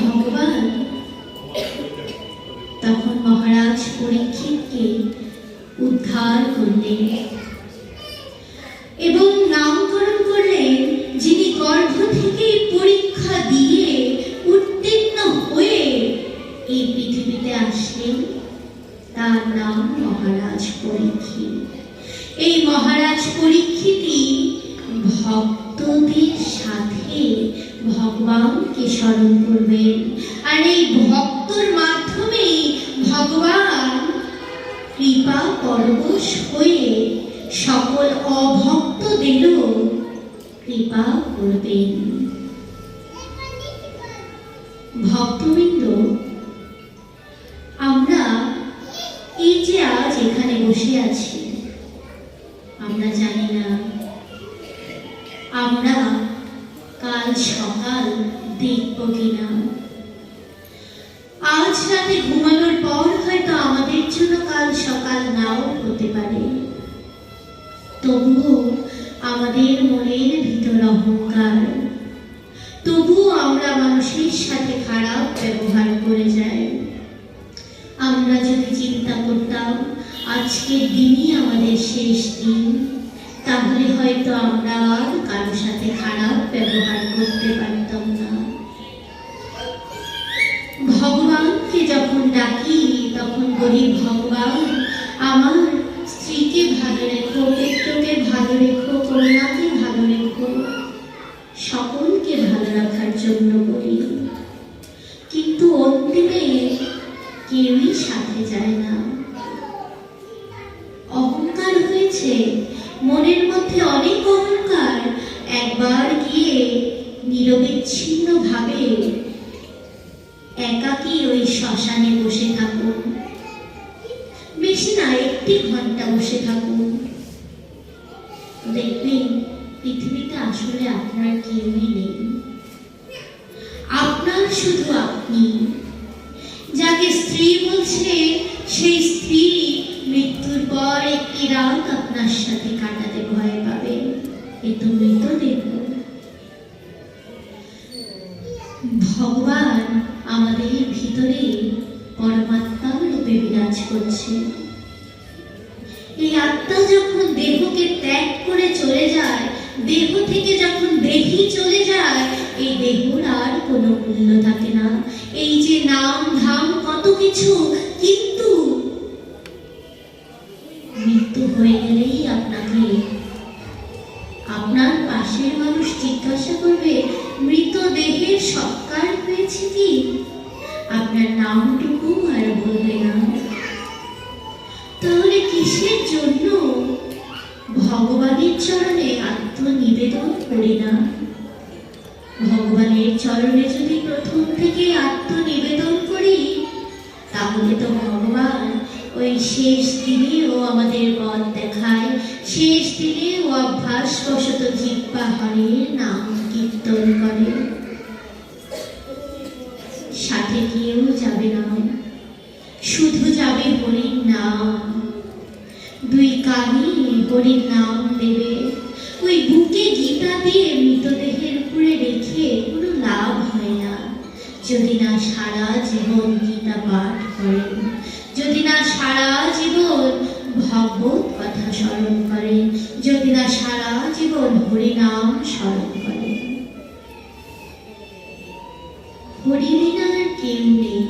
ভগবান তখন মহারাজ পরীক্ষিতকে উদ্ধার করলেন এবং নামকরণ করলেন, যিনি গর্ভ থেকে পরীক্ষা দিয়ে উত্তীর্ণ হয়ে এই পৃথিবীতে আসলেন তার নাম মহারাজ পরীক্ষিত। এই মহারাজ পরীক্ষিতই ভক্তদের সাথে ভগবানকে স্মরণ করবেন, আর এই ভক্তর মাধ্যমেই ভগবান কৃপা পরবশ হয়ে সকল অভক্তদেরও কৃপা করবেন। ভক্তবৃন্দ, আমরা এই যে আজ এখানে বসে আছি, আমরা জানি না আমরা কাল সকাল দেখব কিনা। আজ রাতে ঘুমানোর পর হয়তো আমাদের জন্য কাল সকাল নাও হতে পারে। তবুও আমাদের মনের ভিতর অহংকার, তবুও আমরা মানুষের সাথে খারাপ ব্যবহার করে যাই। আমরা যদি চিন্তা করতাম আজকের দিনই আমাদের শেষ দিন, তাহলে হয়তো আমরা আর কারোর সাথে খারাপ ব্যবহার করতে পারতাম না। ভগবানকে যখন ডাকি তখন বলি, ভগবান আমার স্ত্রীকে ভালো রেখো, পুত্রকে ভালো রেখো, কন্যাকে ভালো রেখো, সকলকে ভালো রাখার জন্য বলি। কিন্তু অন্তিমে কেউই সাথে যায় না। অহংকার হয়েছে মনের মধ্যে, অনেক অহংকার। একবার গিয়ে নিরবিচ্ছিন্ন ভাবে একাকী ওই শ্মশানে বসে থাকুন, বেশি না 1 ঘন্টা বসে থাকুন, দেখবেন পৃথিবীতে আসলে আপনার কেউই নেই। আপনার শুধু আপনি। যাকে স্ত্রী বলছে সেই স্ত্রী মৃত্যুর পর একটি রাত আপনার সাথে কাটাতে ভয় পাবে, এ তো মৃতদেহ। ভগবান আমাদের ভিতরে পরমাত্মা রূপে বিরাজ করছে। এই আত্মা যখন দেহকে ত্যাগ করে চলে মূল্য থাকে না। এই যে নাম ধাম কত কিছু, কিন্তু মৃত্যু হয়ে গেলেই আপনাকে আপনার পাশের মানুষ জিজ্ঞাসা করবে, মৃতদেহের সৎকার হয়েছে কি? আপনার নামটুকু আর বলবে না। তাহলে কিসের জন্য ভগবানের চরণে আত্মনিবেদন করি না? ভগবানের চরণে যদি প্রথম থেকে আত্মনিবেদন করি, তাহলে তো ভগবান ওই শেষ দিনেও আমাদের পথ দেখায়। শেষ দিনেও অভ্যাসবশত জিহ্বা হরির নাম কীর্তন করে। সাথে কেউ যাবে না, শুধু যাবে হরির নাম। দুই কানে হরির নাম দেবে। ওই বুকে গীতা দিয়ে মৃতদেহের উপরে রেখে কোনো লাভ হয় না, যদি না সারা জীবন গীতা পাঠ করেন, যদি না সারা জীবন ভগবত কথা স্মরণ করেন, যদি না সারা জীবন হরিনাম স্মরণ করেন। হরি বিনা আর কেউ নেই।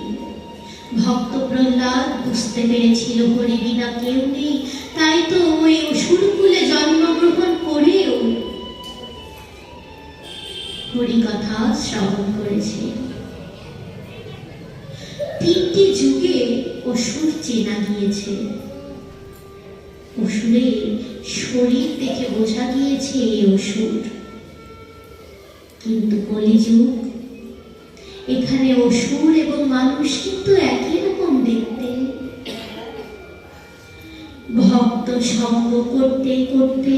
ভক্ত প্রহ্লাদ বুঝতে পেরেছিল হরি বিনা কেউ নেই, তাই তো ওই অসুরকুলে জন্মগ্রহণ করেও হরি কথা শ্রবণ করেছে। তিনটি যুগে অসুর চেনা গিয়েছে। অসুরের শরীর দেখে বোঝা গিয়েছে এই অসুর। কিন্তু কলিযুগ, এখানে অসুর এবং মানুষ কিন্তু একই রকম দেখতে। ভক্ত সঙ্গ করতে করতে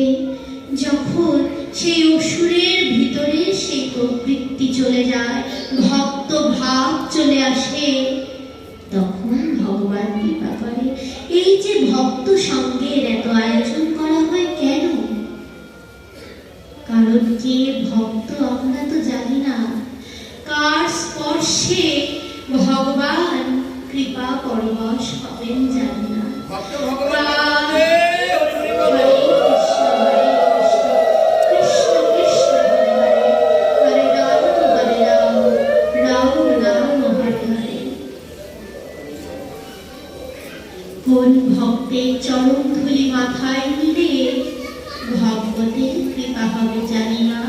যখন সেই অসুরের ভিতরে সেই প্রবৃত্তি চলে যায়, ভক্ত ভাব চলে আসে, তখন ভগবান কৃপা করে। এই যে ভক্ত সঙ্গের এত আয়োজন করা হয় কেন? কারণ কে ভক্ত আমরা তো জানি না, কার স্পর্শে ভগবান কৃপা পরবশ হবেন জানি না। ভক্ত ভগবান হরে কৃষ্ণ হরে কৃষ্ণ, কৃষ্ণ কৃষ্ণ হরে হরে, হরে রাম রাম রাম হরে হরে। কোন ভক্তের চরণ ধুলি মাথায় নিলে ভগবতের কৃপা হবে জানি না।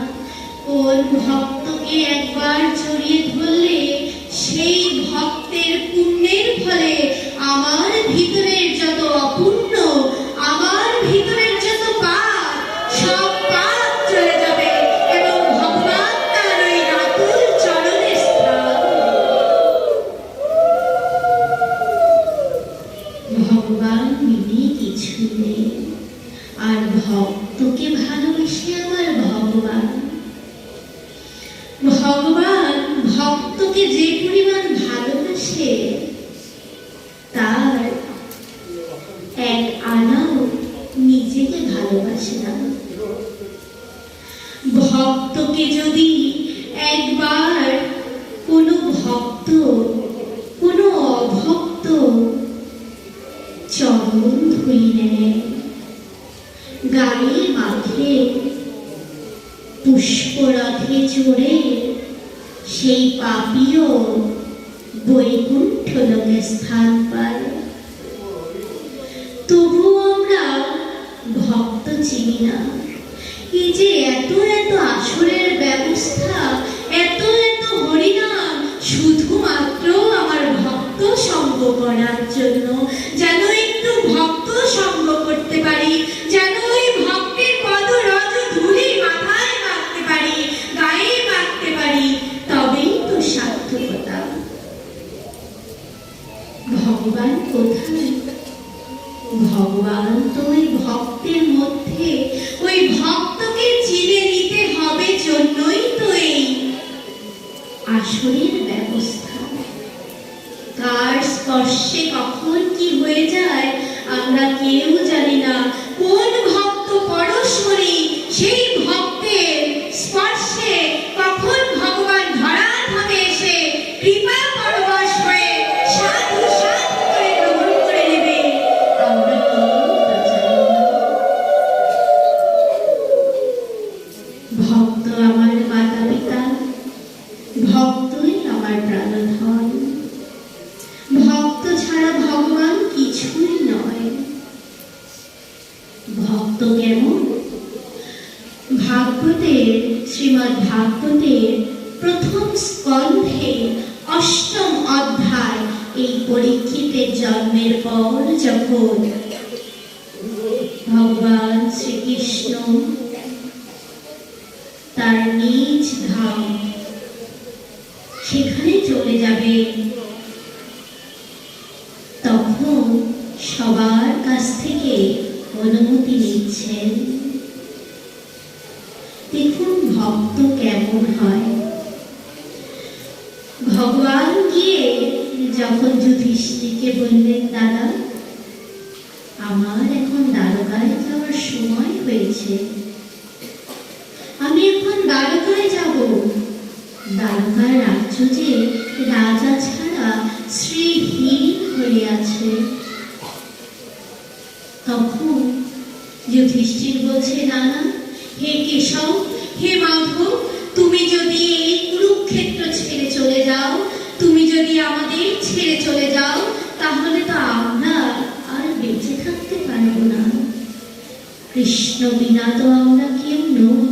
কোন ভক্তকে একবার জড়িয়ে ধরলে সেই ভক্তের পুণ্যের ফলে আমার ভিতরের যত অপূর্ণ, আমার ভিতরের যত পাপ, সব পাপ চলে যাবে এবং ভগবান তার ওই রাতুল চরণে স্থান দেবে। ভগবান বিনে কিছু নেই, আর ভক্তকে ভালোবেসে আমার ভগবান। ভগবান ভক্তকে যে পরিমাণ ভালোবাসে, তার এক আনাও নিজেকে ভালোবাসে না। ভক্তকে যদি একবার কোনো ভক্ত, কোনো অভক্ত চরণ ধুলি নেয়, গায়ে মাথে পুষ্পরথে চড়ে, সেই পাপীও বৈকুণ্ঠ লোকে স্থান পায়। তবু আমরা ভক্ত চিনি না। এই যে এত এত আসরের ব্যবস্থা, এত এত হরিনাম, শুধুমাত্র আমার ভক্ত সঙ্গ করার জন্য, যেন একটু ভক্ত সঙ্গ করতে পারি, যেন ওই ভক্তের পদ রজ ধুলি মাথায় মাখতে পারি, গায়ে মাখতে পারি, তবেই তো সার্থকতা। ভগবান কোথায়? ভগবান তো ওই ভক্তের মধ্যে। ওই ভক্তকে চিনে নিতে হবে জন্যই তো এই আসরের ব্যবস্থা। কার স্পর্শে কখন কি হয়ে যায় আমরা কেউ জানি না। কোন ভক্ত পরশমণি, সেই ভক্তের স্পর্শে কখন ভগবান ধরাধামে এসে কৃপা পরবশ হয়ে সাধু সাধু করে গ্রহণ করে নেবে, আমরা কেউ তা জানি না। ভক্ত আমার মাতা পিতা, ভক্তই ভাগবতের প্রথম স্কন্ধে অষ্টম অধ্যায় এই পরীক্ষিতের জন্মের পর যখন ভগবান শ্রীকৃষ্ণ তার নিজ ধাম সেখানে চলে যাবে, তখন সবার কাছ থেকে অনুমতি নিচ্ছেন। দেখুন ভক্ত কেমন হয়। ভগবান গিয়ে যখন যুধিষ্ঠিরকে বললেন, দাদা আমার এখন দ্বারকায় যাওয়ার সময় হয়েছে, আমি এখন দ্বারকায় যাব। দ্বারকার রাজ্য যে রাজা ছাড়া শ্রীহীন হয়ে আছে। তখন যুধিষ্ঠির বলছে, নানা, হে কেশব, হে মাধব, তুমি যদি এই কুরুক্ষেত্র ছেড়ে চলে যাও, তুমি যদি আমাদের ছেড়ে চলে যাও, তাহলে তো আমরা আর বেঁচে থাকতে পারবো না। কৃষ্ণ বিনা তো আমরা কেউ নই।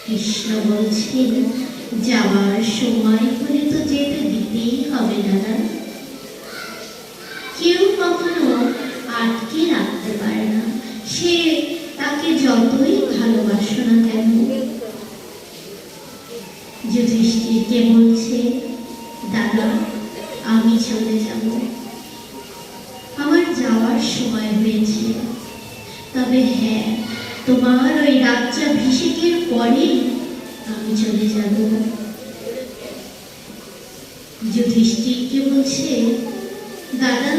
কৃষ্ণ বলছেন, যাওয়ার সময় হলে তো যেতে দিতেই হবে দাদা। কেউ কখনো আটকে রাখতে পারে না, সে তাকে যতই ভালোবাসো না কেন। যুধিষ্ঠিরকে বলছে, দাদা আমি চলে যাব, আমার যাওয়ার সময় হয়েছে। তবে হ্যাঁ, তোমার ওই রাজ্যাভিষেকের পরে আমি চলে যাব। যুধিষ্ঠিরকে বলছে, দাদা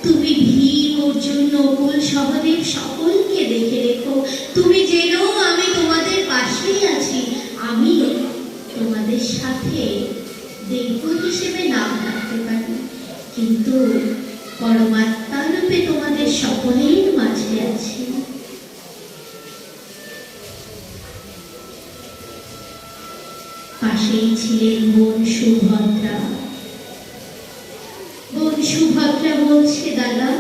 তুমি ভীম, অর্জুন, নকুল, সহদেব সকলকে দেখে রেখো। তুমি জেনো আমি তোমাদের পাশেই আছি। আমি তোমাদের সাথে দেব হিসেবে নাম রাখতে পারি, কিন্তু পরমাত্মা রূপে তোমাদের সকলের মাঝে আছি। পাশেই ছিলেন বোন সুভদ্রা। বোন সুভদ্রা বলছে, দাদা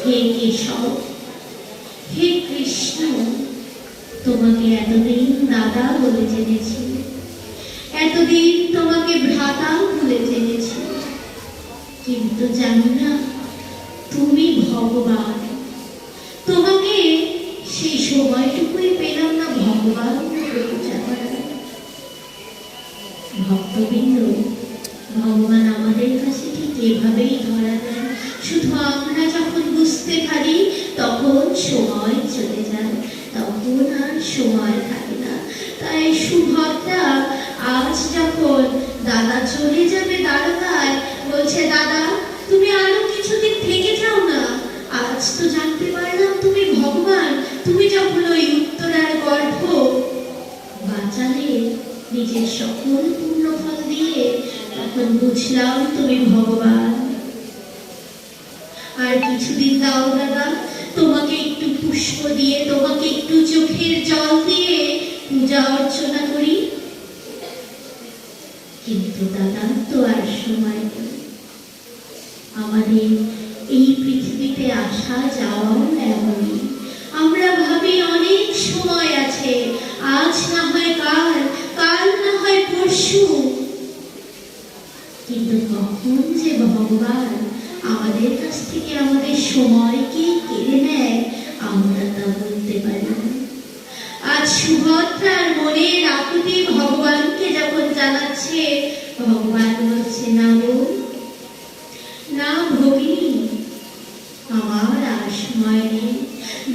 হে কেশব, হে কৃষ্ণ, তোমাকে এতদিন দাদা বলে জেনেছি, এতদিন তোমাকে ভ্রাতা বলে জেনেছি, কিন্তু জানি না তুমি ভগবান। তোমাকে সেই সময়টুকুই পেলাম না ভগবান পূজা করার। ভক্তবৃন্দ, ভগবান আমাদের কাছে ঠিক এভাবেই ধরা দেন। শুধু আমরা যখন বুঝতে পারি তখন সময় চলে যায়, তখন আর সময় থাকে না। তাই সুভদ্রা আজ যখন দাদা চলে যাবে দ্বারকায়, বলছে, দাদা তুমি আরো কিছুদিন থেকে যাও না। আজ তো জানতে পারলাম তুমি ভগবান। তুমি যখন ওই উত্তরার গর্ভ বাঁচালে নিজের সকল পূর্ণফল দিয়ে, তখন বুঝলাম তুমি ভগবান। আর কিছুদিন দাও দাদা, তোমাকে একটু পুষ্প দিয়ে, তোমাকে একটু চোখের জল দিয়ে পূজা অর্চনা করি। কিন্তু দাদা তো আর সময় নেই। আমাদের এই পৃথিবীতে আসা যাওয়াও এমনই। আমরা ভাবি অনেক সময় আছে, আজ না হয় কাল, কাল না হয় পরশু, কিন্তু কখন যে ভগবান আমাদের কাছ থেকে আমাদের সময়কে কেড়ে নেয় আমরা তা বলতে পারি না। আজ সুভদ্রার মনের আকুতি ভগবানকে যখন জানাচ্ছে, ভগবান বলছে, না বোন, না ভগিনী, আমার আর সময় নেই।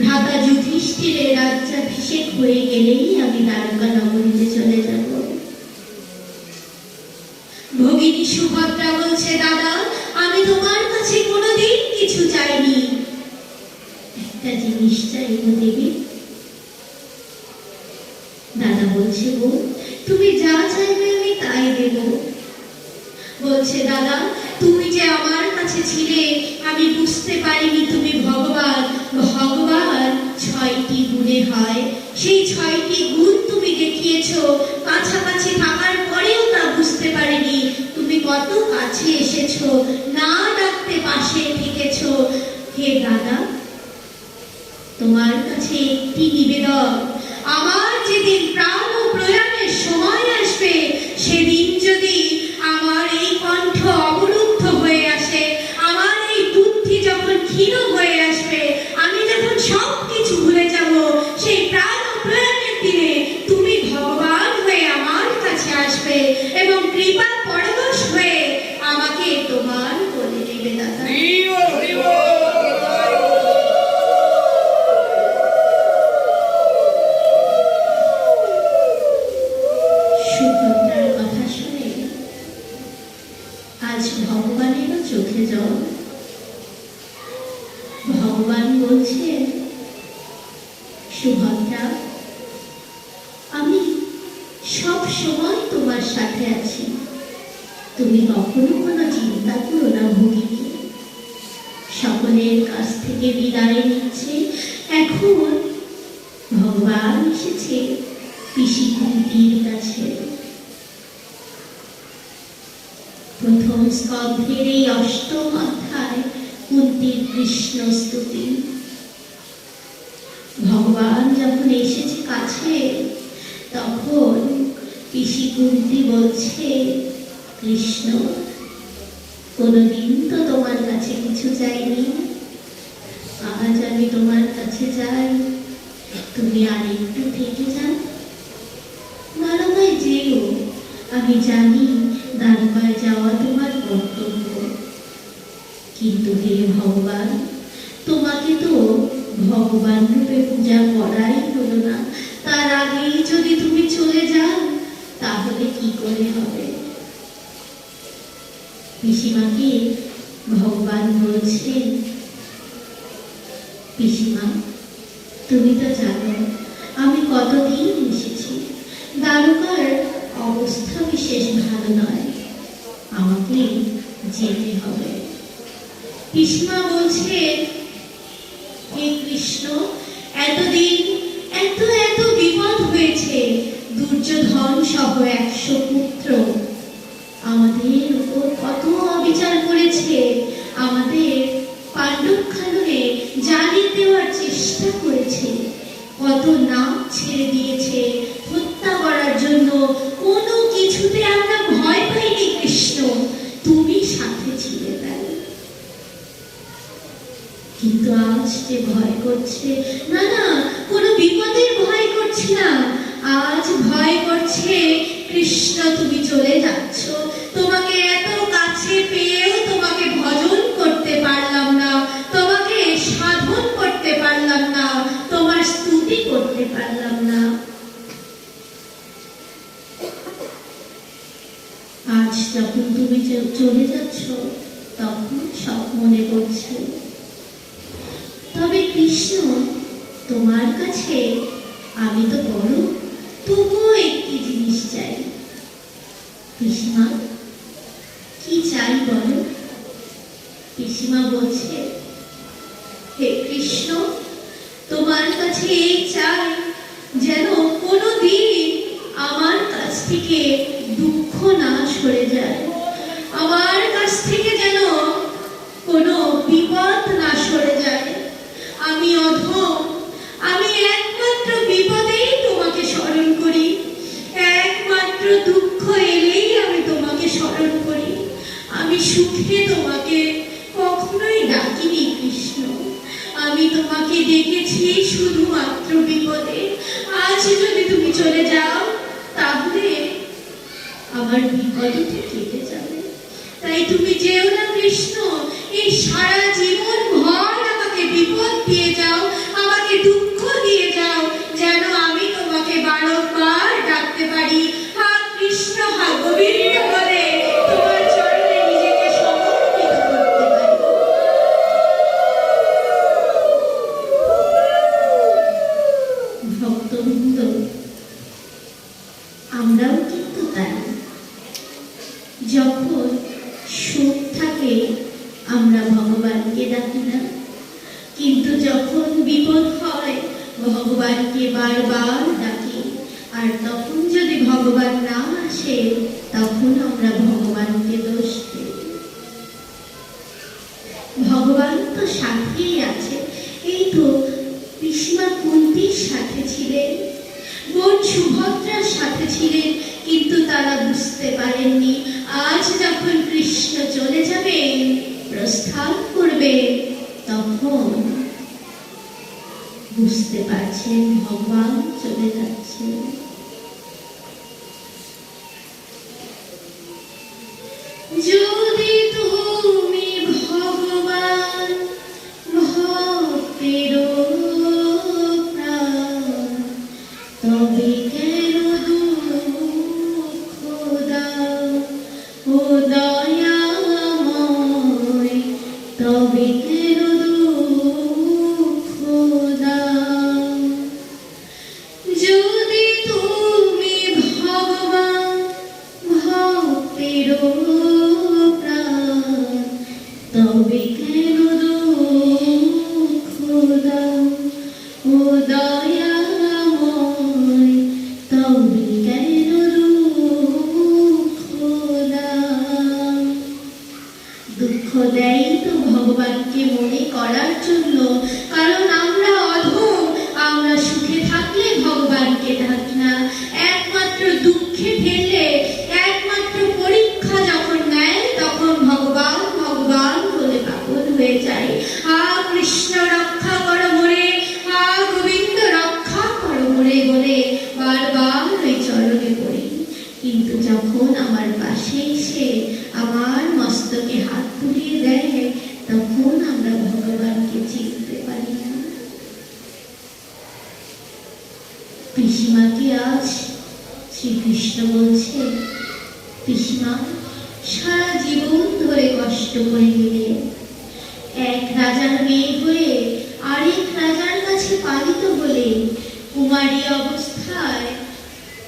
ভ্রাতা যুধিষ্ঠিরের রাজ্যাভিষেক হয়ে গেলেই আমি দ্বারকা নগরীতে চলে যাব। ভগিনী সুভদ্রা বলছে, দাদা আমি তোমার কাছে কোনোদিন কিছু চাইনি, একটা জিনিস চাইব দেবী। দাদা বলছে, বোন তুমি যা চাইবে আমি তাই দেব। বলছে, দাদা তুমি যে আমার কাছে ছিলে, আমি বুঝতে পারিনি তুমি ভগবান। ভগবান 6টি গুণে হয়, সেই 6টি গুণ তুমি দেখিয়েছো। কাছাকাছি থাকার পরেও তা বুঝতে পারিনি। তুমি কত কাছে এসেছো, না ডাকতে পাশে থেকেছো। হে দাদা, তোমার কাছে একটি নিবেদন, আমার যেদিন প্রাণ ও প্রয়াণের সময় আসবে, সেদিন যদি আমার এই কণ্ঠ অবরুদ্ধ হয়ে আসে, আমার এই বুদ্ধি যখন ক্ষীণ হয়ে আসবে, আমি যখন সব কিছু ভুলে যাব, সেই প্রাণ ও প্রয়াণের দিনে তুমি ভগবান হয়ে আমার কাছে আসবে এবং কৃপা পরবশ হয়ে আমাকে তোমার কোলে নেবে দাদা। সুভদ্রার কথা শুনে আজ ভগবানেরও চোখে জল। ভগবান বলছেন, সুভদ্রা, আমি সব সময় তোমার সাথে আছি, তুমি কখনো কোনো চিন্তা করো না ভগিনী। সকলের কাছ থেকে বিদায় নিচ্ছে, এখন ভগবান এসেছে পিসি কুন্তির কাছে। প্রথম স্কন্ধের এই অষ্টম অধ্যায় কুন্তির কৃষ্ণ স্তুতি। ভগবান যখন এসেছে কাছে, তখন পিসি কুন্তি বলছে, কৃষ্ণ, কোনোদিন তো তোমার কাছে কিছু চাইনি, আজ আমি তোমার কাছে যাই, তুমি আরেকটু থেকে যাও। দ্বারকায় যেও, আমি জানি দ্বারকায় যাওয়া তোমার কর্তব্য, কিন্তু হে ভগবান, তোমাকে তো ভগবান রূপে পূজা করাই হলো না, তার আগেই যদি তুমি চলে যাও, তাহলে কি করে হবে? পিসিমাকে ভগবান বলছেন, পিসিমা, তুমি তো জানো আমি কতদিন এসেছি, দ্বারকার অবস্থা বিশেষ ভালো নয়, আমাকে যেতে হবে। পিসিমা বলছে, হে কৃষ্ণ, এতদিন এত এত বিপদ হয়েছে, দুর্যোধন সহ 100 পুত্র আমাদের উপর কত অবিচার করেছে, আমাদের পাণ্ডব খাননে জ্বালিয়ে দেওয়ার চেষ্টা করেছে, কত নাম ছেড়ে দিয়েছে হত্যা করার জন্য, কোনো কিছুতে আমরা ভয় পাইনি কৃষ্ণ, তুমি সাথে ছিলে তাই। কিন্তু আজ যে ভয় করছে, না না, কোনো বিপদের ভয় করছে না, আজ ভয় করছে কৃষ্ণ তুমি চলে যাচ্ছ, তোমাকে এত কাছে পেয়েও তোমাকে ভজন করতে পারলাম না, তোমাকে সাধন করতে পারলাম না, তোমার স্তুতি করতে পারলাম না। আজ যখন তুমি চলে যাচ্ছ, তখন সব মনে পড়ছে। তবে কৃষ্ণ, তোমার কাছে আমি তো বড়, তবুও একটি জিনিস চাই। পিসিমা, কি চাই বলো? পিসিমা বলছে, হে কৃষ্ণ, তোমার কাছে এই চাই, যেন কোনোদিন আমার কাছ থেকে দুঃখ না সরে যায়, আমার কাছ থেকে যেন কোনো বিপদ না সরে যায়। আমি অধম, আমি একমাত্র বিপদেই তোমাকে স্মরণ করি, একমাত্র দুঃখ এলেই আমি তোমাকে স্মরণ করি, আমি সুখে তোমাকে কখনোই ডাকিনি কৃষ্ণ, আমি তোমাকে ডেকেছি শুধুমাত্র বিপদে। আজ যদি তুমি চলে যাও, তাহলে আমার বিপদ তো কেটে যাবে, তাই তুমি যেও না কৃষ্ণ, এই সারা জীবন ভর আমাকে বিপদ দিয়ে যাও, আমাকে দুঃখ দিয়ে যাও, যেন আমি তোমাকে বারংবার ডাকতে পারি, হা কৃষ্ণ, হা গোবিন্দ বলে তোমার চরণে নিজেকে সমর্পিত করতে পারি। ভক্তবৃন্দ, আমরাও কিন্তু তাই, যখন সুখ থাকে আমরা ভগবানকে ডাকি না, কিন্তু যখন বিপদ হয় ভগবানকে বারবার ডাকি, আর তখন যদি ভগবান না আসে, তখন আমরা ভগবানকে দোষ দিই। ভগবান তো সাথেই আছে, এই তো পিসিমা কুন্তির সাথে ছিলেন, কৃষ্ণ চলে যাবেন, প্রস্থান করবে, তখন বুঝতে পারছেন ভগবান চলে যাচ্ছেন। যদি তুমি ভগবান ভক্তের প্রাণ, তবে কেন দুঃখ দাও ও দয়াময়, তবে কেন দুঃখ দাও। যদি তুমি ভগবান ভক্তের প্রাণ, তবে কেন দুঃখ দাও ও দয়াময়, তবে কেন দুঃখ দাও। দুঃখ দেয় তো ভগবানকে মনে করার জন্য, কারণ আমরা অধম, আমরা সুখে থাকলে ভগবানকে ডাকি না, একমাত্র দুঃখে ফেললে, একমাত্র পরীক্ষা যখন নেয়, তখন ভগবান ভগবান বলে পাগল হয়ে যায়। আ কৃষ্ণ রক্ষা করো মোরে, আ গোবিন্দ রক্ষা করো মোরে বলে বারবার ওই চরণে পড়ি। কিন্তু যখন আমার পাশে এসে আমার মস্তকে হাত বুলিয়ে দেয়, তখন আমরা ভগবানকে চিনতে পারি না। পিসিমাকে আজ শ্রীকৃষ্ণ বলছে, পিসিমা সারা জীবন ধরে কষ্ট করে গেলে, এক রাজার মেয়ে হয়ে আরেক রাজার কাছে পালিত হলে, কুমারী অবস্থায়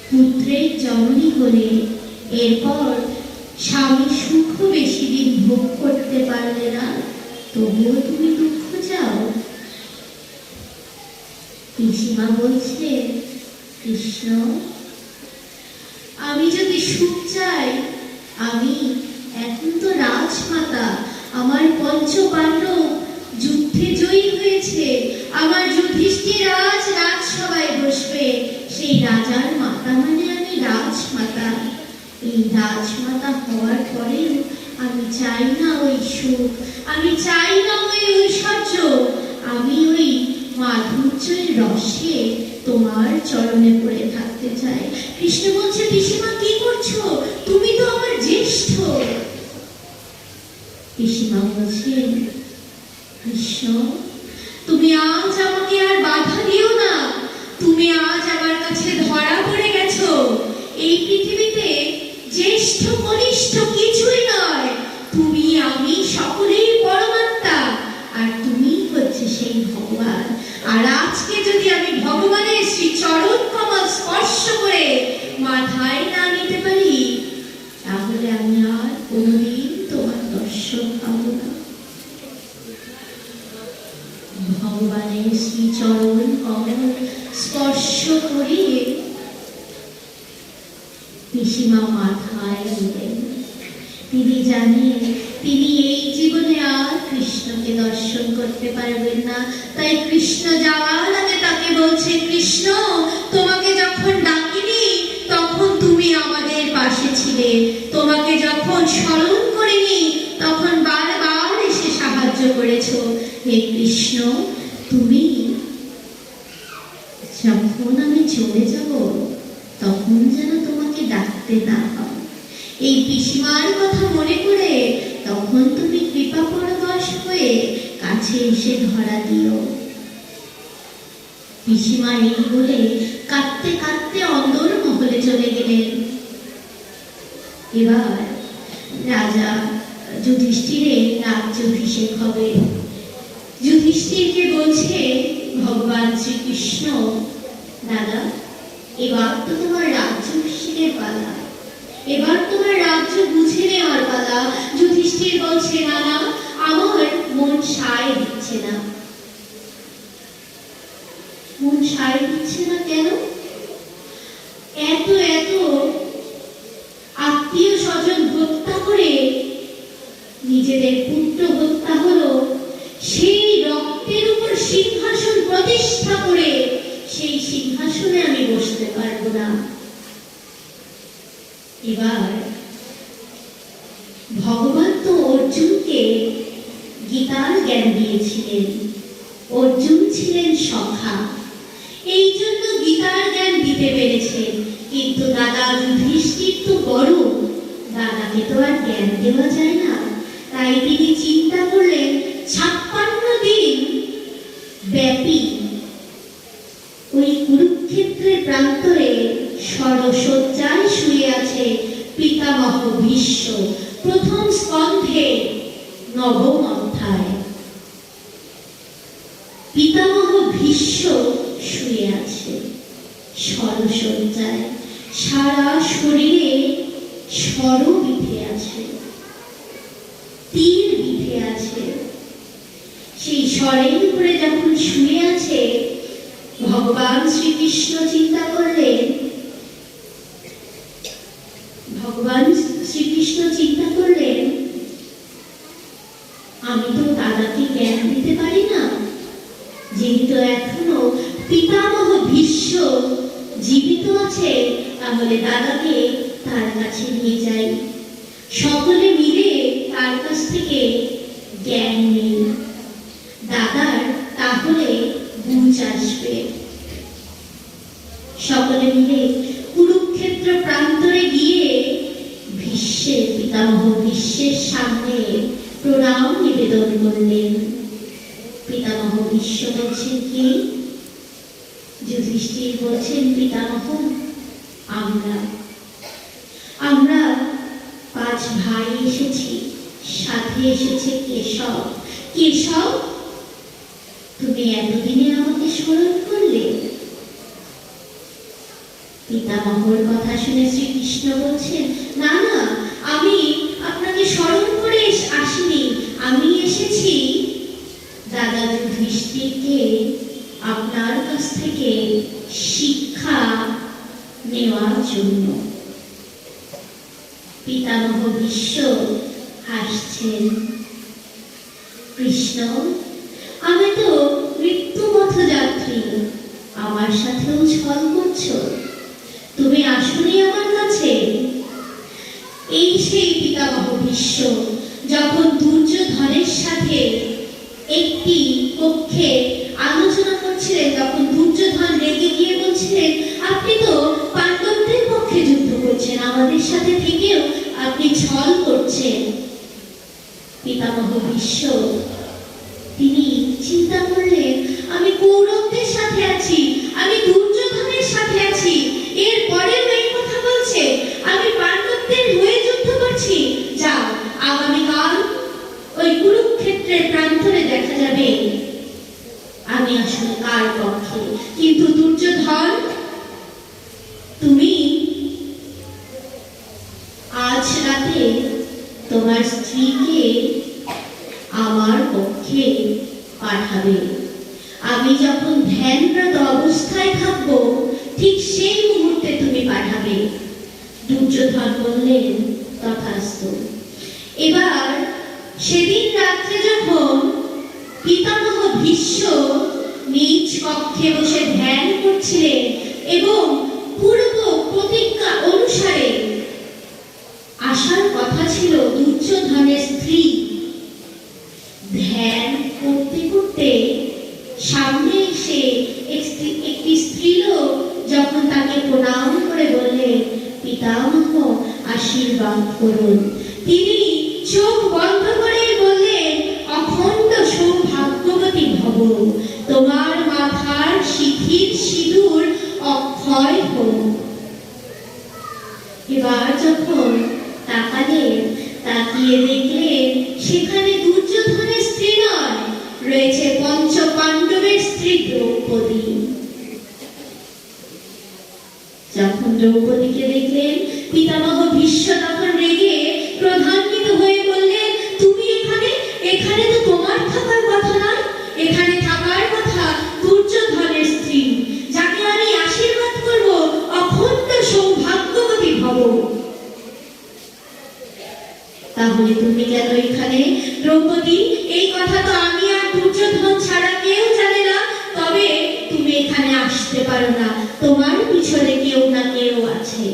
পুত্রের জননী হলে, এরপর স্বামী সুখ বেশি দিন ভোগ করতে পারলে না, তবুও তুমি দুঃখ চাও। পিসিমা বলছে, কৃষ্ণ আমি যদি সুখ চাই, আমি এখন তো রাজমাতা, আমার পঞ্চপাণ্ডব যুদ্ধে জয়ী হয়েছে, আমার যুধিষ্ঠির আজ রাজসভায় বসবে, সেই রাজার মাতা মানে আমি রাজমাতা। এই রাজমাতা হওয়ার পরেও আমি চাই না ওই সুখ, আমি চাই না ওই ঐশ্বর্য, আমি ওই মাধুর্যের রসে তোমার চরণে পড়ে থাকতে চাই। কৃষ্ণ বলছে, পিসিমা কি করছো, তুমি তো আমার জ্যেষ্ঠ। পিসিমা বলছেন, কৃষ্ণ তুমি আজ আমাকে আর বাধা দিও না, তুমি আজ আমার কাছে ধরা পড়ে গেছো। এই পৃথিবীতে জ্যেষ্ঠ কনিষ্ঠ কিছুই নয়, তুমি আমি সকলেই পরমাত্মা, আর তুমি হচ্ছে সেই ভগবান। আর আজকে যদি আমি ভগবানের শ্রী চরণ কমল স্পর্শ করে মাথায় না নিতে পারি, তাহলে আমি আর কোনোদিন তোমার দর্শন পাবো না। ভগবানের শ্রী চরণ কমল স্পর্শ করে পিসিমা মাথায় নিলেন। তিনি জানেন তিনি এই জীবনে আর কৃষ্ণকে দর্শন করতে পারবেন না, তাই কৃষ্ণ যাওয়ার আগে তাকে বলছে, কৃষ্ণ তোমাকে যখন ডাকিনি তখন তুমি আমাদের পাশে ছিলে, তোমাকে যখন স্মরণ করিনি তখন বারবার এসে সাহায্য করেছো। হে কৃষ্ণ, তুমি যখন আমি চলে যাব তখন যেন তোমাকে ডাকতে না হয়। এই পিসিমার কথা মনে করে তখন তুমি কৃপা পরবশ হয়ে কাছে এসে ধরা দিও। পিসিমা এই বলে কাঁদতে কাঁদতে অন্দর মহলে চলে গেলেন। এবার রাজা যুধিষ্ঠিরের রাজ্যাভিষেক হবে। যুধিষ্ঠিরকে বলছে ভগবান শ্রীকৃষ্ণ, দাদা এবার তো তোমার রাজ্যাভিষেকের পালা, এবার তোমার রাজ্য বুঝে নেওয়ার পালা। যুধিষ্ঠির বলছে, না না, আমার মন সায় দিচ্ছে না। মন সায় দিচ্ছে না কেন? এত এত আত্মীয় স্বজন হত্যা করে নিজেদের পুত্র হত্যা হলো, সেই রক্তের উপর সিংহাসন প্রতিষ্ঠা করে সেই সিংহাসনে আমি বসতে পারবো না। এবার ভগবান তো অর্জুনকে গীতার জ্ঞান দিয়েছিলেন। অর্জুন ছিলেন সখা, এই জন্য গীতার জ্ঞান দিতে পেরেছেন। কিন্তু দাদা যুধিষ্ঠির তো বড়, দাদাকে তো আর জ্ঞান দেওয়া যায় না। তাই তিনি চিন্তা করলেন 56 দিন ব্যাপী ওই কুরুক্ষেত্রের প্রান্তরে ষড়শয্যায় শুয়ে আছে পিতামহ ভীষ্ম। প্রথম স্কন্ধে 9ম অধ্যায়। পিতামহ ভীষ্ম শুয়ে আছে ষড়শয্যায়, সারা শরীরে স্বর বিধে আছে, তীর বিধে আছে। সেই স্বরের উপরে যখন শুয়ে আছে, ভগবান শ্রীকৃষ্ণ চিন্তা করলেন, আমি তো দাদাকে জ্ঞান দিতে পারি না, যেহেতু এখনো পিতামহ ভীষ্ম জীবিত আছে, তাহলে দাদাকে তার কাছে নিয়ে যাই, সকলে মিলে তার কাছ থেকে জ্ঞান নেই, দাদার তাহলে বুঝ আসবে। সকলে মিলে কুরুক্ষেত্র প্রান্তরে গিয়ে পিতামহ ভীষ্মের সামনে প্রণাম নিবেদন করলেন। পিতামহ ভীষ্ম বলছেন, কি? যুধিষ্ঠির বলছেন, পিতামহ, আমরা 5 ভাই এসেছি, সাথে এসেছে কেশব। কেশব, তুমি এতদিনে আমাকে স্মরণ করলে? পিতামহর কথা শুনে শ্রীকৃষ্ণ বলছেন, না না, আমি আপনাকে স্মরণ করে আসিনি, আমি এসেছি দাদা যুধিষ্ঠিরকে আপনার কাছ থেকে শিক্ষা নেওয়ার জন্য। পিতামহ ভীষ্ম হাসছেন, কৃষ্ণ, আমি তো মৃত্যুপথ যাত্রী, আমার সাথেও ছল করছো? তুমি আসলে আমার কাছে? এই সেই পিতামহ ভীষ্ম যখন দুর্যোধনের সাথে একটি কক্ষে আলোচনা করছিলেন, তখন দুর্যোধন রেগে গিয়ে বলছিলেন, আপনি তো পাণ্ডবদের পক্ষে যুদ্ধ করছেন, আমাদের সাথে থেকেও আপনি ছল করছেন। পিতামহ ভীষ্ম তিনি চিন্তা করলেন, আমি কৌরবদের সাথে আছি, আমি দুর্যোধনের সাথে আছি, এরপরেও এই কথা বলছে আমি পাণ্ডবদের হয়ে যুদ্ধ করছি। যাও, আগামীকাল ওই কুরুক্ষেত্রের প্রান্তরে দেখা যাবে আমি আসলে কার পক্ষে। কিন্তু দুর্যোধন, তুমি আজ রাতে তোমার স্ত্রীকে আমার পক্ষে পাঠাবে। আমি যখন ধ্যানরত অবস্থায় থাকবো, ঠিক সেই মুহূর্তে তুমি পাঠাবে। দুর্যোধন বললেন, তথাস্তু। এবার সেদিন রাত্রে যখন পিতামহ ভীষ্ম নিজ কক্ষে বসে ধ্যান করছিলেন এবং পূর্ব প্রতিজ্ঞা অনুসারে আসার কথা ছিল দুর্যোধনের স্ত্রী, ধ্যান করতে করতে সামনে এসে একটি স্ত্রীলোক যখন তাকে প্রণাম করে বললেন, পিতামহ আশীর্বাদ করুন, তিনি চোখ বন্ধ করে বললেন, অখণ্ড সৌভাগ্যবতী ভব, তোমার মাথার শিখির সিঁদুর অক্ষয় হোক। এবার যখন তাকালেন, তাকিয়ে দেখলেন সেখানে দুর্যোধনের স্ত্রী নয়, রয়েছে পঞ্চ পাণ্ডবের স্ত্রী দ্রৌপদী। যখন দ্রৌপদীকে দেখলেন, পিতামহ ভীষ্ম তখন রেগে ক্রোধান্বিত হয়ে বললেন, তুমি এখানে তো তোমার থাকার কথা নয়, এখানে থাকার কথা দুর্যোধনের স্ত্রী, যাকে আমি আশীর্বাদ করব অখণ্ড সৌভাগ্যবতী ভব। তাহলে তুমি কেন এখানে? দ্রৌপদী, এই কথা তো আমি আর দুর্যোধন ছাড়া কেউ জানে না, তবে তুমি এখানে আসতে পারো না, তোমার পিছনে কেউ না কেউ আছে।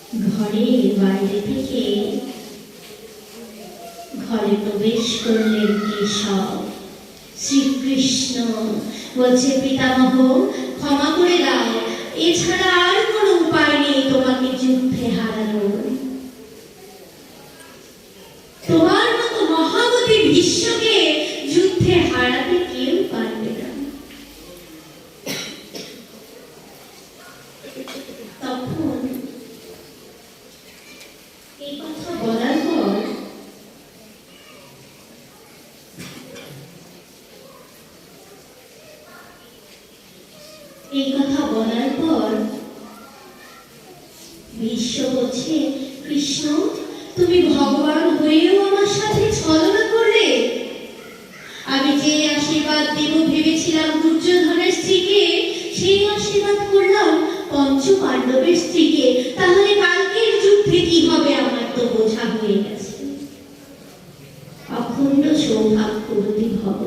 ঘরের বাইরে থেকে ঘরে প্রবেশ করলেন কেশব। শ্রীকৃষ্ণ বলছে, পিতামহ ক্ষমা করে দাও, এছাড়া আর কোনো উপায় নেই তোমাকে যুদ্ধে হারানোর। তোমার মতো মহামতি ভীষ্মকে যুদ্ধে হারাতে কেউ পারবে না। তখন এই কথা বলার পর ভীষ্ম বলছে, কৃষ্ণ তুমি ভগবান হয়েও আমার সাথে ছলনা করলে। আমি যে আশীর্বাদ দেব ভেবেছিলাম দুর্যোধনের স্ত্রীকে, সেই আশীর্বাদ করলাম পঞ্চ পাণ্ডবের স্ত্রীকে। তাহলে কালকের যুদ্ধে কি হবে আমার তো বোঝা হয়ে গেছে। অখণ্ড সৌভাগ্যবতী ভব।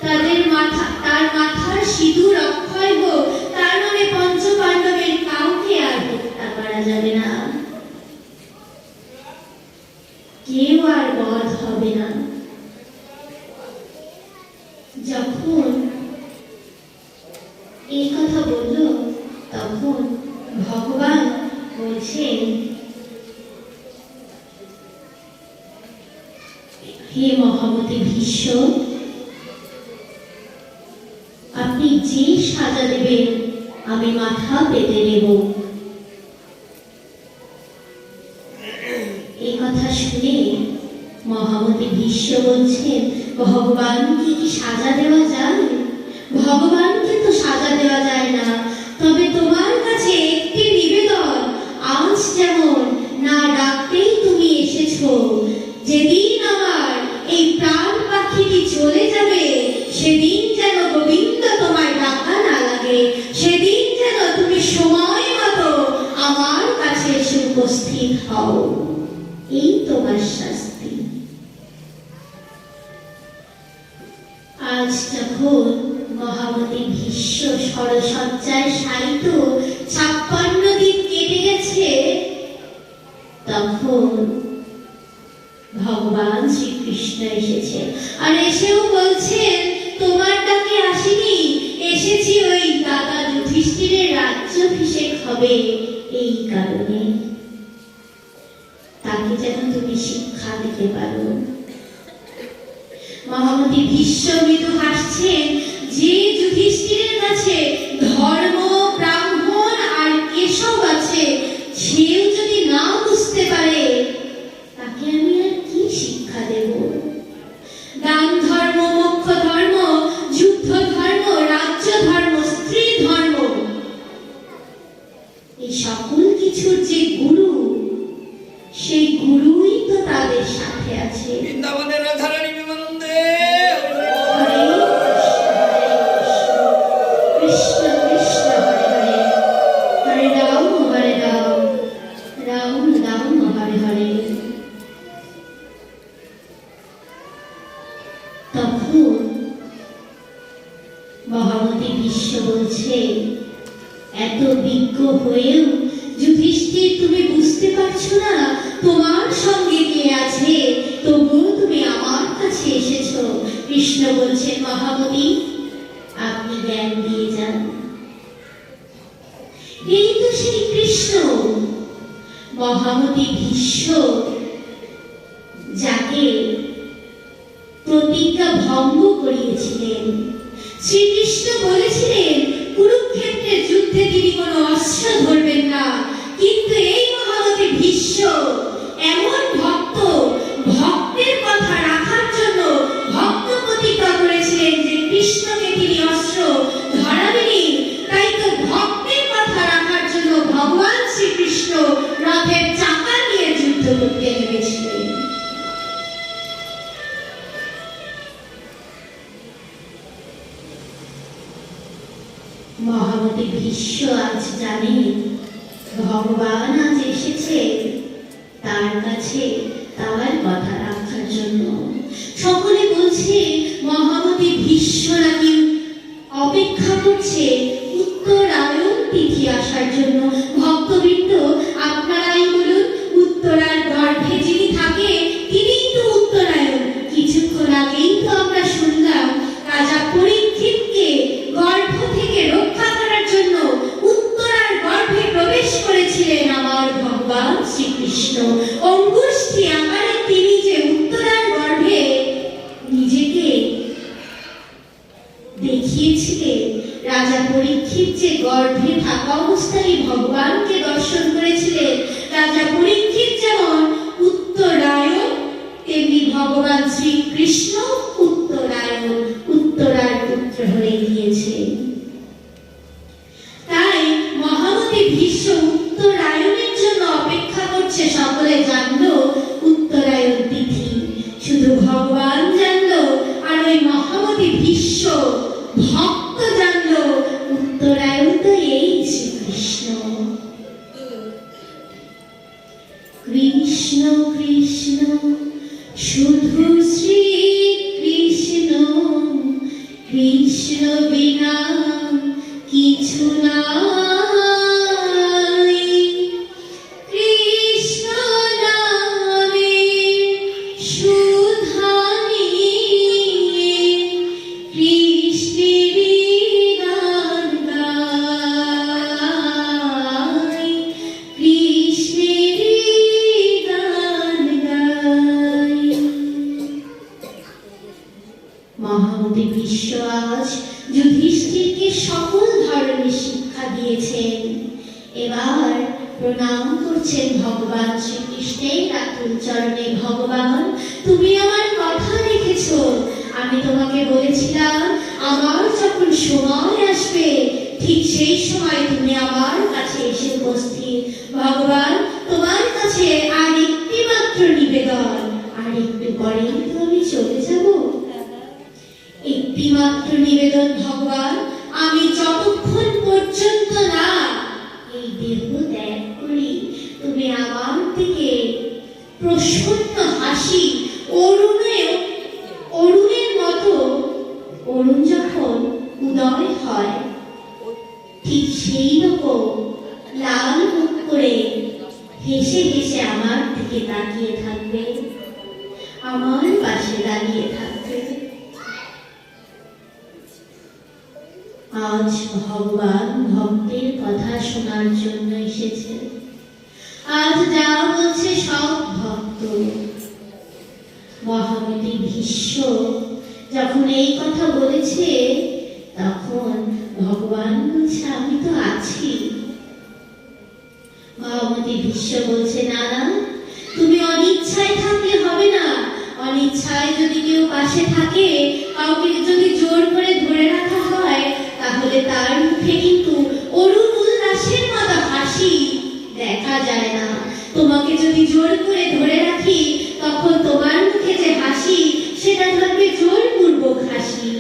তার মাথার সিঁদুর অক্ষয় হোক, তার মানে পঞ্চ পাণ্ডবের কাউকে আর হত্যা করা যাবে না, কেউ আর বধ হবে না। যখন এই কথা বলল, তখন ভগবান বলছেন, হে মহামতি ভীষ্ম, আপনি যে সাজা দেবেন আমি মাথা পেতে নেব। এই কথা শুনে মহামতি ভীষ্ম বলছেন, ভগবানকে কি সাজা দেওয়া যায়? ভগবানকে তো সাজা দেওয়া যায় না। তবে তোমার কাছে একটি নিবেদন, আজ যেমন না ডাকতেই তুমি এসেছো, যেদিন আমার এই প্রাণ পাখিটি চলে যাবে সেদিন যেন গোবিন্দ তোমায় ডাকা না লাগে, সেদিন যেন তুমি সময় মতো আমার কাছে এসে উপস্থিত হও। এই তোমার শাস্তি। আজ যখন মহামতি ভীষ্ম ষড়সজ্জায় শায়িত 56 দিন কেটে গেছে, তখন ভগবান শ্রীকৃষ্ণ এসেছেন। আর এসেও বলছেন, তোমার ডাকে আসিনি, এসেছি ওই দাদা যুধিষ্ঠিরের রাজ্যাভিষেক হবে এই কারণে। তাকে যেন তুমি শিক্ষা দিতে পারো। মহামতি ভীষ্ম মৃদু হাসছেন, যে যুধিষ্ঠিরের কাছে ধর্ম, ব্রাহ্মণ আর কেশব আছে, সেও যদি না বুঝতে পারে, তাকে আমি আর কি শিক্ষা দেব? দান ধর্ম, মোক্ষ ধর্ম, যুদ্ধ ধর্ম, রাজ্য ধর্ম, স্ত্রী ধর্ম, এই সকল কিছুর যে গুরু, সেই গুরুই তো তাদের সাথে আছে। বৃন্দাবনের রাধারানী বিমানন্দে হরে কৃষ্ণ কৃষ্ণ হরে হরে, হরে রাম হরে রাম, রাম রাম হরে হরে। তখন মহামতি ভীষ্ম বলছে, এত বিজ্ঞ হয়েও যুধিষ্ঠির তুমি বুঝতে পারছো না তোমার সঙ্গে কে আছে, তবুও তুমি আমার কাছে এসেছো। কৃষ্ণ বলছেন, মহামতি আপনি জ্ঞান দিয়ে যান। এই তো সেই কৃষ্ণ, মহামতি ভীষ্ম যাকে প্রতিজ্ঞা ভঙ্গ করিয়েছিলেন। শ্রীকৃষ্ণ বলেছিলেন কুরুক্ষেত্রের যুদ্ধে তিনি কোনো অস্ত্র ধরবেন না, কিন্তু এই মহামতি ভীষ্ম এমন ভক্ত, ভক্তের কথা রাখার জন্য ভক্ত প্রতিজ্ঞা করেছিলেন যে কৃষ্ণকে তিনি অস্ত্র ধরাবেনই। তাই তো ভক্তের কথা রাখার জন্য ভগবান শ্রীকৃষ্ণ রথের চাকা নিয়ে যুদ্ধ করতে নেমেছিলেন। মহামতি ভীষ্ম আজ জানেন ভগবান আজ এসেছে তার কাছে তার কথা রাখার জন্য। সকলে বলছে মহামতি ভীষ্ম নাকি অপেক্ষা করছে উত্তরায়ণ তিথি আসার জন্য। ভক্তবৃন্দ, শ্রীকৃষ্ণ অঙ্গুষ্ঠী আকারে তিনি যে উত্তরার গর্ভে নিজেকে দেখিয়েছিলেন, রাজা পরীক্ষিত যে গর্ভে থাকা অবস্থায় ভগবানকে দর্শন করেছিলেন, রাজা পরীক্ষিত যেমন উত্তরায়ণ, তেমনি ভগবান শ্রীকৃষ্ণ উত্তরায়ণ, উত্তরার পুত্র হয়ে গিয়েছেন। তাই মহামতি ভীষ্ম উত্তরায়ণের জন্য অপেক্ষা করছে। সকলে জানলো উত্তরায়ণ তিথি, শুধু ভগবান জানলো আর ওই মহামতি ভীষ্ম ভক্ত জানলো উত্তরায়ণ তো এই শ্রীকৃষ্ণ। কৃষ্ণ কৃষ্ণ শুধু শ্রী কৃষ্ণ, কৃষ্ণ বিনা কিছু নাই, কৃষ্ণ নামে সুধা নিয়ে কৃষ্ণেরই গান গাই, কৃষ্ণেরই গান গাই। মহামতি ভীষ্ম আজ যুধিষ্ঠিরকে সকল ধরনের শিক্ষা দিয়েছেন। এবার প্রণাম করছেন ভগবান শ্রীকৃষ্ণের আতুল চরণে। ভগবান, তুমি আমার কথা রেখেছো। আমি তোমাকে বলেছিলাম আমার যখন সময় আসবে ঠিক সেই সময় তুমি আমার কাছে এসে উপস্থিত। ভগবান, তোমার কাছে আর একটি মাত্র নিবেদন, আর একটু পরেই তো আমি চলে যাব। একটি মাত্র নিবেদন ভগবান, আমি যতক্ষণ পর্যন্ত না এই দেহ ত্যাগ করি তুমি আমার দিকে প্রসন্ন হাসি, অরুণের মতো, অরুণ যখন উদয় হয় ঠিক সেই রকম লাল মুখ করে হেসে হেসে আমার দিকে তাকিয়ে থাকবে, আমার পাশে দাঁড়িয়ে থাকবে। আজ ভগবান ভক্তের কথা শোনার জন্য এসেছে। আজ যা বলছে সব ভক্ত। মহামতি ভীষ্ম যখন এই কথা বলেছে তখন ভগবান বলছে আমি তো আছি। মহামতি ভীষ্ম বলছে না না, তুমি অনিচ্ছায় থাকলে হবে না। অনিচ্ছায় যদি কেউ পাশে থাকে, কাউকে যদি জোর করে ধরে রাখা হয়, তাহলে তার মুখে কিন্তু অরুণ উল্লাসের মতো হাসি দেখা যায় না। তোমাকে যদি জোর করে ধরে রাখি, তখন তোমার মুখে যে হাসি সেটা থাকবে জোরপূর্বক হাসি।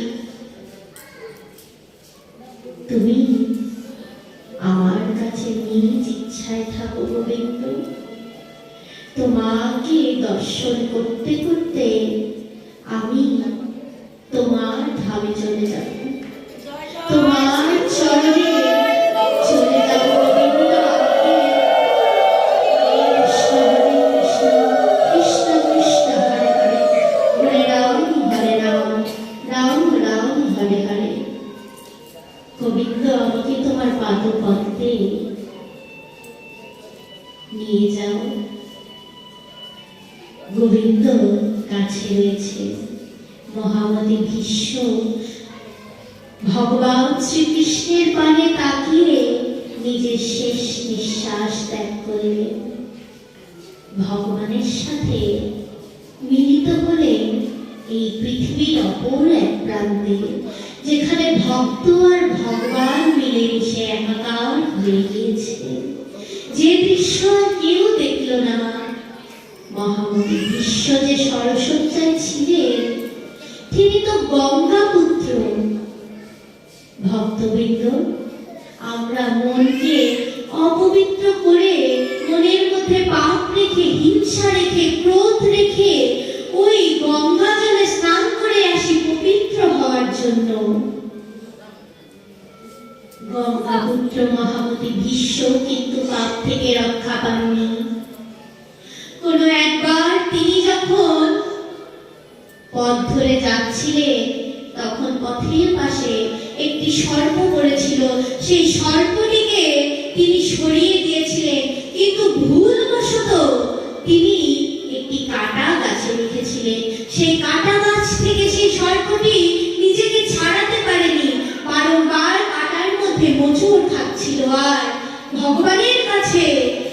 তুমি আমার কাছে নিজ ইচ্ছায় থাকো গোবিন্দ। তোমাকে দর্শন করতে করতে আমি তোমার ধামে চলে যাব, তোমার চরণে চলে যাব গোবিন্দ। কৃষ্ণ হরে কৃষ্ণ, কৃষ্ণ কৃষ্ণ হরে হরে, হরে রাম রাম রাম হরে হরে। গোবিন্দ, আমাকে তোমার পাদপদ্মে নিয়ে যাও। গোবিন্দ কাছে রয়েছে। মহামতি ভীষ্ম ভগবান শ্রীকৃষ্ণের পানে তাকিয়ে নিজের শেষ নিঃশ্বাস ত্যাগ করলেন। ভগবানের সাথে মিলিত হলেন এই পৃথিবীর অপর এক প্রান্তে, যেখানে ভক্ত আর ভগবান মিলেমিশে একাকার হয়ে গিয়েছে। যে দৃশ্য কেউ দেখল না। মহামতি ভীষ্ম যে সরসজ্জায় ছিলেন, তিনি তো গঙ্গা পুত্র। ভক্তবৃন্দ, আমরা মনকে অপবিত্র করে, মনের মধ্যে পাপ রেখে, হিংসা রেখে, ক্রোধ রেখে ওই গঙ্গা জলে স্নান করে আসি পবিত্র হওয়ার জন্য। গঙ্গা পুত্র মহামতি ভীষ্ম কিন্তু পাপ থেকে রক্ষা পাননি। কোনো একবার তিনি যখন পথ ধরে যাচ্ছিলেন, তখন পথের পাশে একটি সর্প পড়েছিল। সেই সর্পটিকে তিনি সরিয়ে দিয়েছিলেন, কিন্তু ভুলবশত তিনি একটি কাটা গাছে রেখেছিলেন। সেই কাটা গাছ থেকে সেই সর্পটি নিজেকে ছাড়াতে পারেনি, বারংবার কাটার মধ্যে মোচড় খাচ্ছিল আর ভগবানের কাছে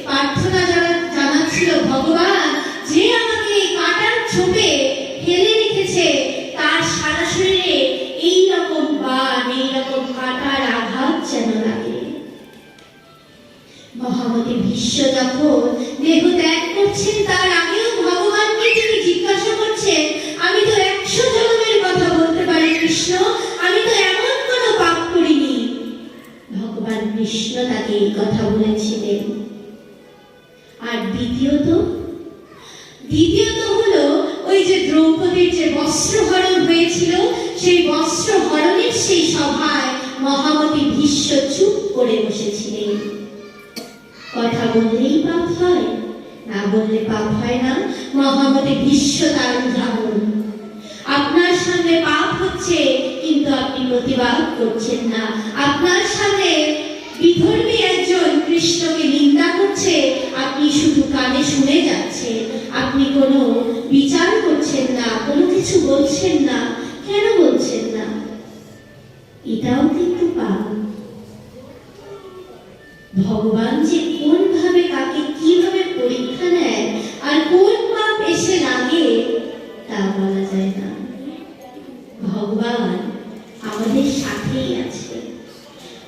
প্রার্থনা জানাচ্ছিল, ভগবান যে আমাকে এই কাটার ছোপে ফেলে রেখেছে তার সারা শরীরে এইরকম বান, এইরকম কাটার আঘাত যেন লাগে। মহামতি ভীষ্ম যখন দেহ ত্যাগ করছেন তার আগেও ভগবানকে তিনি জিজ্ঞাসা করছেন, আমি তো 100 জন্মের কথা বলতে পারি কৃষ্ণ, আমি তো এমন কোনো পাপ করিনি। ভগবান কৃষ্ণ তাকে এই কথা বলেছিলেন। আর দ্বিতীয়ত হলো ওই যে দ্রৌপদীর যে বস্ত্রহরণ হয়েছিল, সেই বস্ত্রহরণের সেই সভায় মহামতি ভীষ্ম চুপ করে বসেছিলেন। কথা বললেই পাপ হয়, না বললে পাপ হয় না। মহামতি ভীষ্ম তার উদাহরণ। আপনার সামনে পাপ হচ্ছে কিন্তু আপনি প্রতিবাদ করছেন না। আপনার সামনে বিধর্মী একজন কৃষ্ণকে নিন্দা করছে, আপনি শুধু কানে শুনে যাচ্ছেন, আপনি কোনো বিচার করছেন না, কোনো কিছু বলছেন না। কেন বলছেন না? এটাও কিন্তু পাপ। ভগবান যে কোন ভাবে কাকে কিভাবে পরীক্ষা নেয় আর কোন পাপ এসে লাগে তা বলা যায় না। ভগবান আমাদের সাথেই আছে।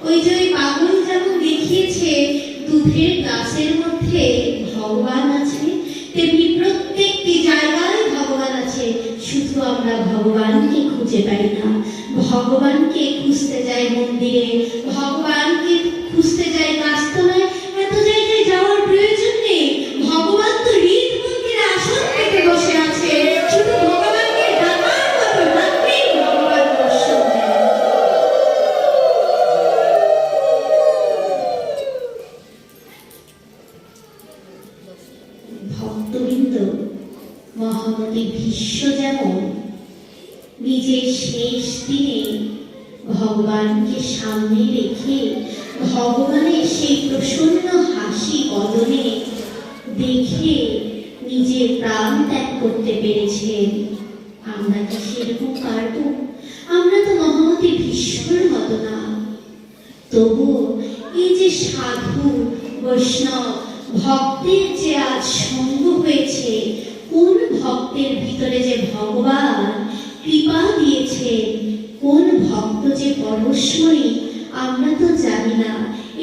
ওই যে ওই পাগল যেমন দেখিয়েছে দুধের গ্লাসের মধ্যে ভগবান আছে, তেমনি প্রত্যেকটি জায়গায় ভগবান আছে, শুধু আমরা ভগবানকে খুঁজে পাই না। ভগবানকে খুঁজতে যাই মন্দিরে, ভগবানকে খুঁজতে যাই গাছতলায়, এত জায়গায় যাওয়ার প্রয়োজন নেই। ভগবান তো হৃদ মন্দিরে আসন পেতে বসে আছে, শুধু ভগবানকে ডাকার মতো ডাকলেই ভগবান দর্শন দেয়। ভক্তবৃন্দ, মহামতি ভীষ্ম যেমন নিজের শেষ দিনে ভগবানকে সামনে রেখে ভগবানের সেই প্রসন্ন হাসি বদনে দেখে নিজের প্রাণ ত্যাগ করতে পেরেছেন, আমরা কি সেরকম পারব? আমরা তো মহামতি ভীষ্মের মতো না। তবু এই যে সাধু বৈষ্ণব ভক্তের যে আজ সঙ্গ হয়েছে, কোন ভক্তের ভিতরে যে ভগবান কৃপা দিয়েছেন, কোন ভক্ত যে পরশময়ী আমরা তো জানি না।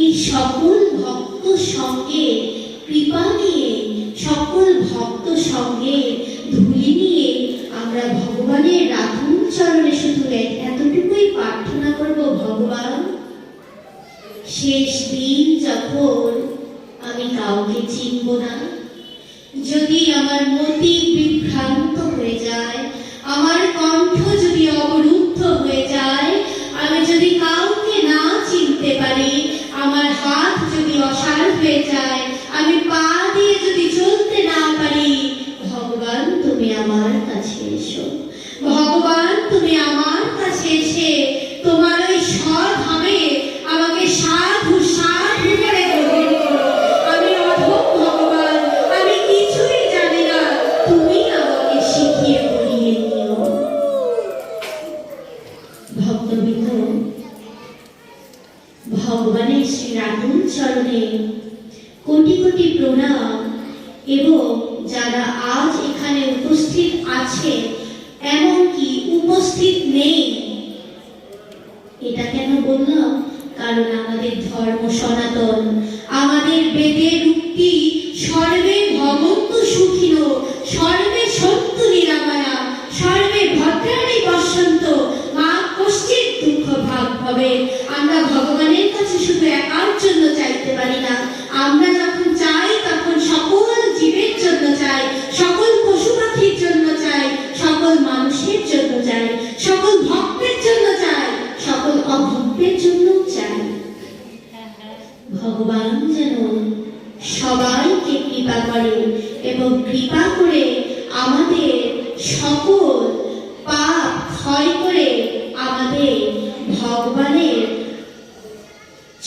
এই সকল ভক্ত সঙ্গে কৃপা নিয়ে, সকল ভক্ত সঙ্গে ধুলি নিয়ে আমরা ভগবানের রাধুন চরণে শুধু এতটুকুই প্রার্থনা করব, ভগবান শেষ দিন যখন আমি কাউকে চিনব না, যদি আমার মতি বিভ্রান্ত হয়ে যায়, আমার কণ্ঠ যদি অবরুদ্ধ হয়ে যায়, আমি যদি কাউকে না চিনতে পারি, আমার হাত যদি অসাড় হয়ে যায়, আমি পা দিয়ে যদি চলতে না পারি, ভগবান তুমি আমার কাছে এসো। ভগবান তুমি আমার কাছে এসে তোমার ওই স্বধামে আমাকে সাধু সাধু করে গ্রহণ করো। আমি অধম ভগবান, আমি কিছুই জানি না, তুমি আমাকে শিখিয়ে পড়িয়ে নিও। ভক্তবৃন্দ, ভগবানের শ্রী রাধুন চরণে কোটি কোটি প্রণাম। এবং যারা আজ এখানে উপস্থিত আছে, এমনকি উপস্থিত নেই, এটা কেন বললাম? কারণ আমাদের ধর্ম সনাতন, আমাদের বেদের উক্তি সর্বে ভবন্তু সুখিনো, সর্বে সন্তু নিরাময়া, সর্বে ভদ্রাণি পশ্যন্তু, মা কশ্চিৎ দুঃখ ভাগ হবে। আমরা ভগবানের কাছে শুধু একার জন্য চাইতে পারি না, আমরা যখন চাই তখন সকল জীবের জন্য চাই, সকল পশু পাখির জন্য চাই, সকল মানুষের জন্য চাই, সকল ভক্তের জন্য চাই, সকল অভক্তের জন্য চাই। ভগবান যেন সবাইকে কৃপা করে এবং কৃপা করে আমাদের সকল পাপ ক্ষয় করে আমাদের ভগবানের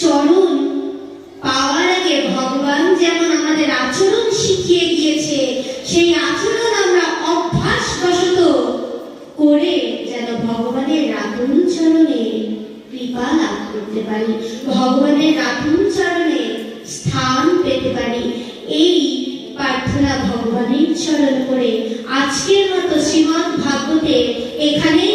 চরণ পাওয়ার আগে ভগবান যেমন আমাদের আচরণ শিখিয়ে গিয়েছে, সেই আচরণ আমরা অভ্যাসবশত করে যেন ভগবানের রাতুল চরণে কৃপা লাভ করতে পারি, ভগবানের রাতুল চরণে স্থান পেতে পারি। এই প্রার্থনা ভগবানের চরণ করে আজকের মতো শ্রীমদ্ ভাগবতে এখানেই